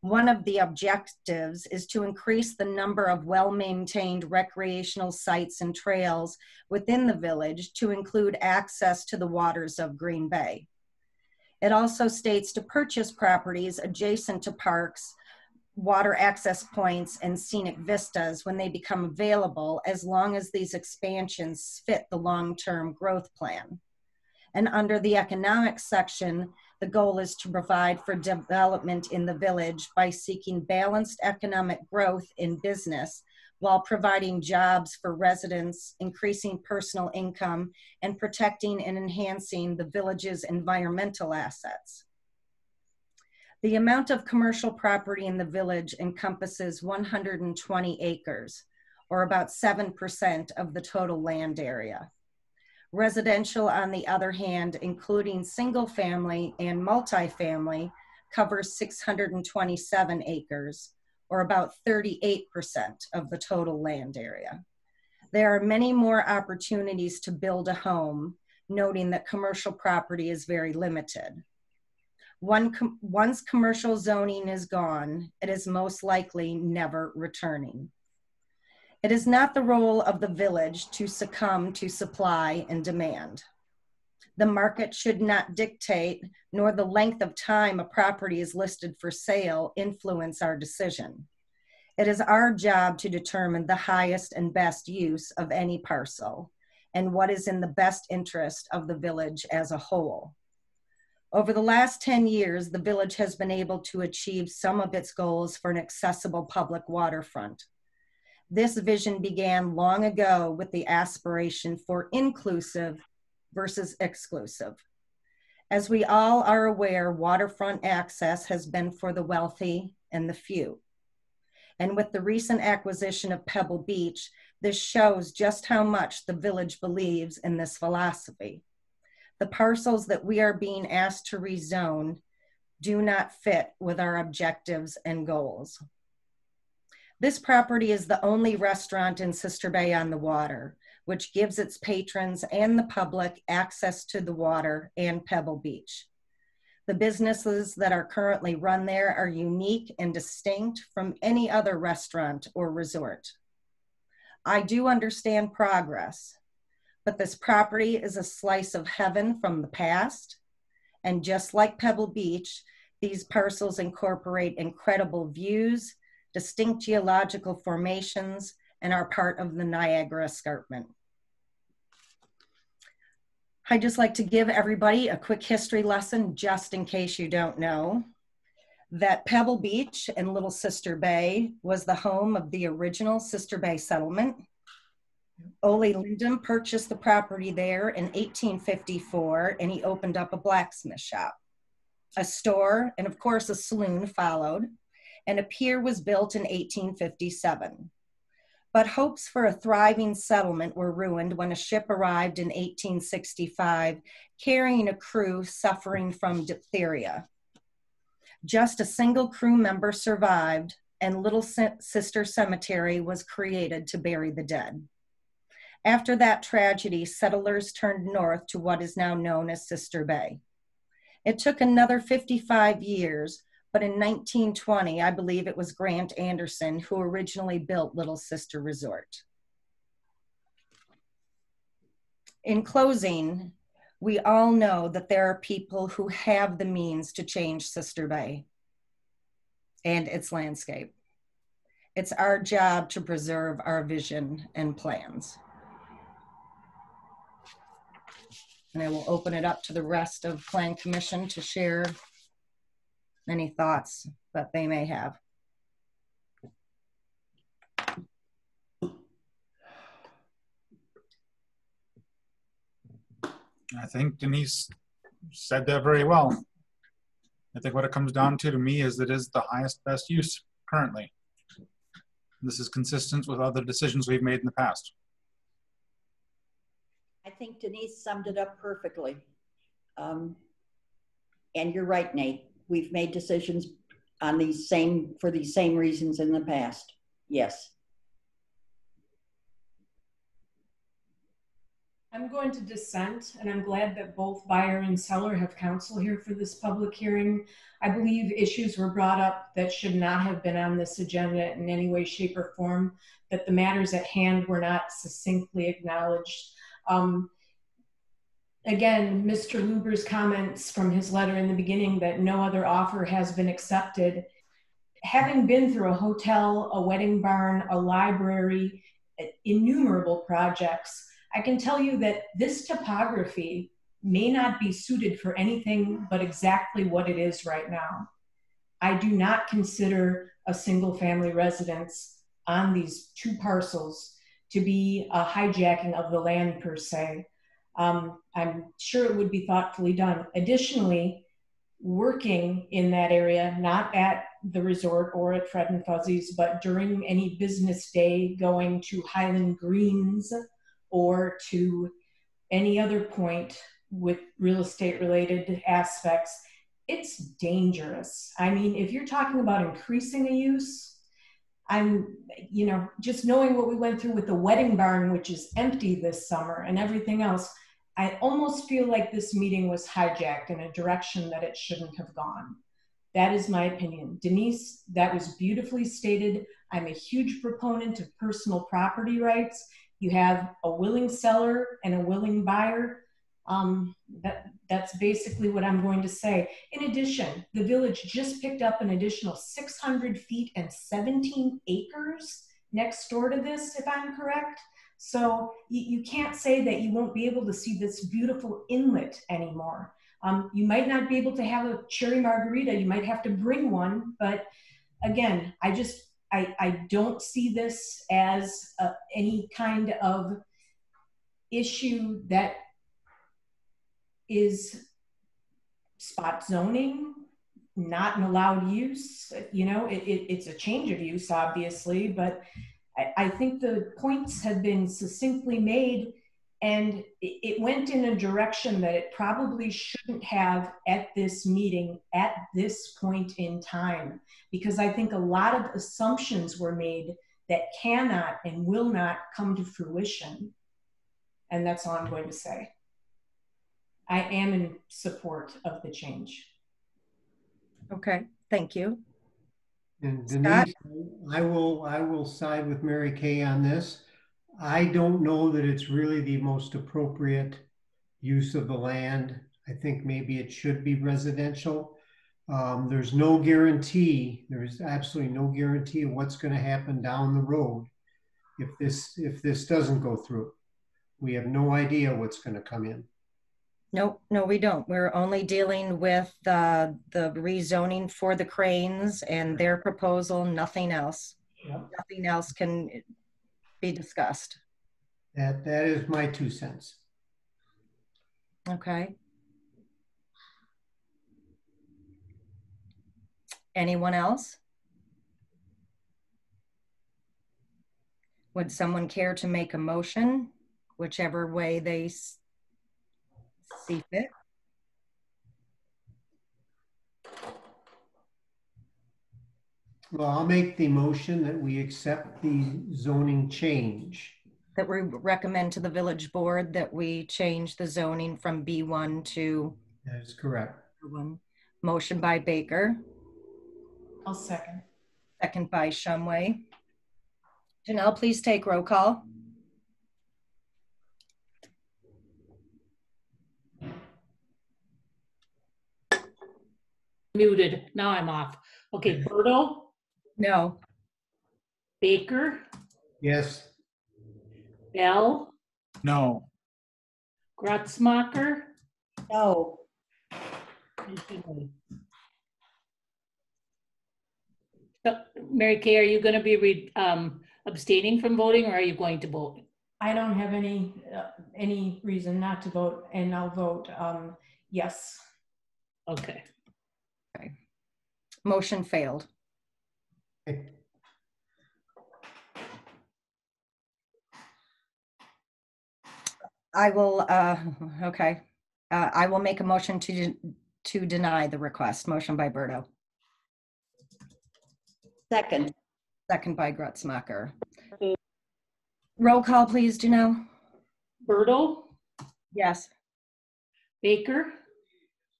[SPEAKER 1] One of the objectives is to increase the number of well-maintained recreational sites and trails within the village to include access to the waters of Green Bay. It also states to purchase properties adjacent to parks, water access points, and scenic vistas when they become available, as long as these expansions fit the long-term growth plan. And under the economic section, the goal is to provide for development in the village by seeking balanced economic growth in business while providing jobs for residents, increasing personal income, and protecting and enhancing the village's environmental assets. The amount of commercial property in the village encompasses 120 acres, or about 7% of the total land area. Residential, on the other hand, including single family and multifamily, covers 627 acres, or about 38% of the total land area. There are many more opportunities to build a home, noting that commercial property is very limited. Once commercial zoning is gone, it is most likely never returning. It is not the role of the village to succumb to supply and demand. The market should not dictate, nor the length of time a property is listed for sale influence our decision. It is our job to determine the highest and best use of any parcel and what is in the best interest of the village as a whole. Over the last 10 years, the village has been able to achieve some of its goals for an accessible public waterfront. This vision began long ago with the aspiration for inclusive versus exclusive. As we all are aware, waterfront access has been for the wealthy and the few. And with the recent acquisition of Pebble Beach, this shows just how much the village believes in this philosophy. The parcels that we are being asked to rezone do not fit with our objectives and goals. This property is the only restaurant in Sister Bay on the water, which gives its patrons and the public access to the water and Pebble Beach. The businesses that are currently run there are unique and distinct from any other restaurant or resort. I do understand progress, but this property is a slice of heaven from the past. And just like Pebble Beach, these parcels incorporate incredible views, distinct geological formations, and are part of the Niagara Escarpment. I'd just like to give everybody a quick history lesson, just in case you don't know, that Pebble Beach in Little Sister Bay was the home of the original Sister Bay settlement. Ole Linden purchased the property there in 1854, and he opened up a blacksmith shop. A store, and of course a saloon followed, and a pier was built in 1857. But hopes for a thriving settlement were ruined when a ship arrived in 1865, carrying a crew suffering from diphtheria. Just a single crew member survived, and Little Sister Cemetery was created to bury the dead. After that tragedy, settlers turned north to what is now known as Sister Bay. It took another 55 years, but in 1920, I believe it was Grant Anderson who originally built Little Sister Resort. In closing, we all know that there are people who have the means to change Sister Bay and its landscape. It's our job to preserve our vision and plans. And I will open it up to the rest of Plan Commission to share any thoughts that they may have.
[SPEAKER 19] I think Denise said that very well. I think what it comes down to me is it is the highest best use currently. This is consistent with other decisions we've made in the past.
[SPEAKER 5] I think Denise summed it up perfectly. And you're right, Nate. We've made decisions on for these same reasons in the past. Yes.
[SPEAKER 16] I'm going to dissent, and I'm glad that both buyer and seller have counsel here for this public hearing. I believe issues were brought up that should not have been on this agenda in any way, shape, or form, that the matters at hand were not succinctly acknowledged. Again, Mr. Luber's comments from his letter in the beginning that no other offer has been accepted. Having been through a hotel, a wedding barn, a library, innumerable projects, I can tell you that this topography may not be suited for anything but exactly what it is right now. I do not consider a single family residence on these two parcels to be a hijacking of the land per se. I'm sure it would be thoughtfully done. Additionally, working in that area, not at the resort or at Fred and Fuzzy's, but during any business day going to Highland Greens or to any other point with real estate related aspects, it's dangerous. I mean, if you're talking about increasing a use, just knowing what we went through with the wedding barn, which is empty this summer, and everything else, I almost feel like this meeting was hijacked in a direction that it shouldn't have gone. That is my opinion. Denise, that was beautifully stated. I'm a huge proponent of personal property rights. You have a willing seller and a willing buyer. That's basically what I'm going to say. In addition, the village just picked up an additional 600 feet and 17 acres next door to this, if I'm correct. So you can't say that you won't be able to see this beautiful inlet anymore. You might not be able to have a cherry margarita. You might have to bring one. But again, I don't see this as any kind of issue that is spot zoning, not an allowed use. It's a change of use, obviously, but I think the points have been succinctly made, and it went in a direction that it probably shouldn't have at this meeting at this point in time, because I think a lot of assumptions were made that cannot and will not come to fruition. And that's all I'm going to say. I am in support of the change.
[SPEAKER 1] Okay, thank you.
[SPEAKER 18] And Denise, I will side with Mary Kay on this. I don't know that it's really the most appropriate use of the land. I think maybe it should be residential. There's no guarantee. There is absolutely no guarantee of what's going to happen down the road if this doesn't go through. We have no idea what's going to come in.
[SPEAKER 1] No, we don't. We're only dealing with the rezoning for the cranes and their proposal, nothing else.
[SPEAKER 18] Yep.
[SPEAKER 1] Nothing else can be discussed.
[SPEAKER 18] That is my 2 cents.
[SPEAKER 1] Okay. Anyone else? Would someone care to make a motion, whichever way they see fit?
[SPEAKER 18] Well, I'll make the motion that we accept the zoning change.
[SPEAKER 1] That we recommend to the village board that we change the zoning from B1 to...
[SPEAKER 18] That is correct.
[SPEAKER 1] B1. Motion by Baker.
[SPEAKER 16] I'll second.
[SPEAKER 1] Second by Shumway. Janelle, please take roll call.
[SPEAKER 2] Muted. Now I'm off. Okay, Berto?
[SPEAKER 1] No.
[SPEAKER 2] Baker?
[SPEAKER 18] Yes.
[SPEAKER 2] Bell?
[SPEAKER 19] No.
[SPEAKER 2] Grutzmacher?
[SPEAKER 5] No.
[SPEAKER 2] So, Mary Kay, are you going to be abstaining from voting, or are you going to vote?
[SPEAKER 16] I don't have any reason not to vote, and I'll vote yes.
[SPEAKER 2] Okay.
[SPEAKER 1] Okay. Motion failed. I will, okay. I will make a motion to deny the request. Motion by Berto.
[SPEAKER 5] Second.
[SPEAKER 1] Second by Grutzmacher. Roll call, please, Janelle.
[SPEAKER 2] Berto?
[SPEAKER 1] Yes.
[SPEAKER 2] Baker?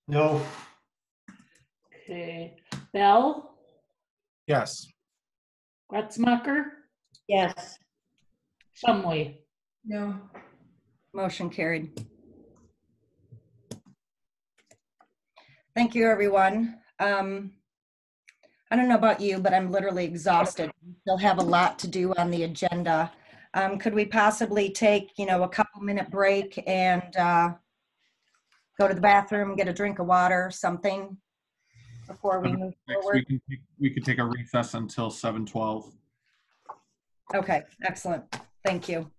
[SPEAKER 18] No.
[SPEAKER 2] Okay. Bell?
[SPEAKER 19] Yes.
[SPEAKER 2] Grutzmacher?
[SPEAKER 5] Yes.
[SPEAKER 2] Shumway?
[SPEAKER 16] No.
[SPEAKER 1] Motion carried. Thank you, everyone. I don't know about you, but I'm literally exhausted. We still have a lot to do on the agenda. Could we possibly take, a couple-minute break and go to the bathroom, get a drink of water, something before we move forward?
[SPEAKER 3] We could take a recess until 7:12.
[SPEAKER 1] Okay, excellent. Thank you.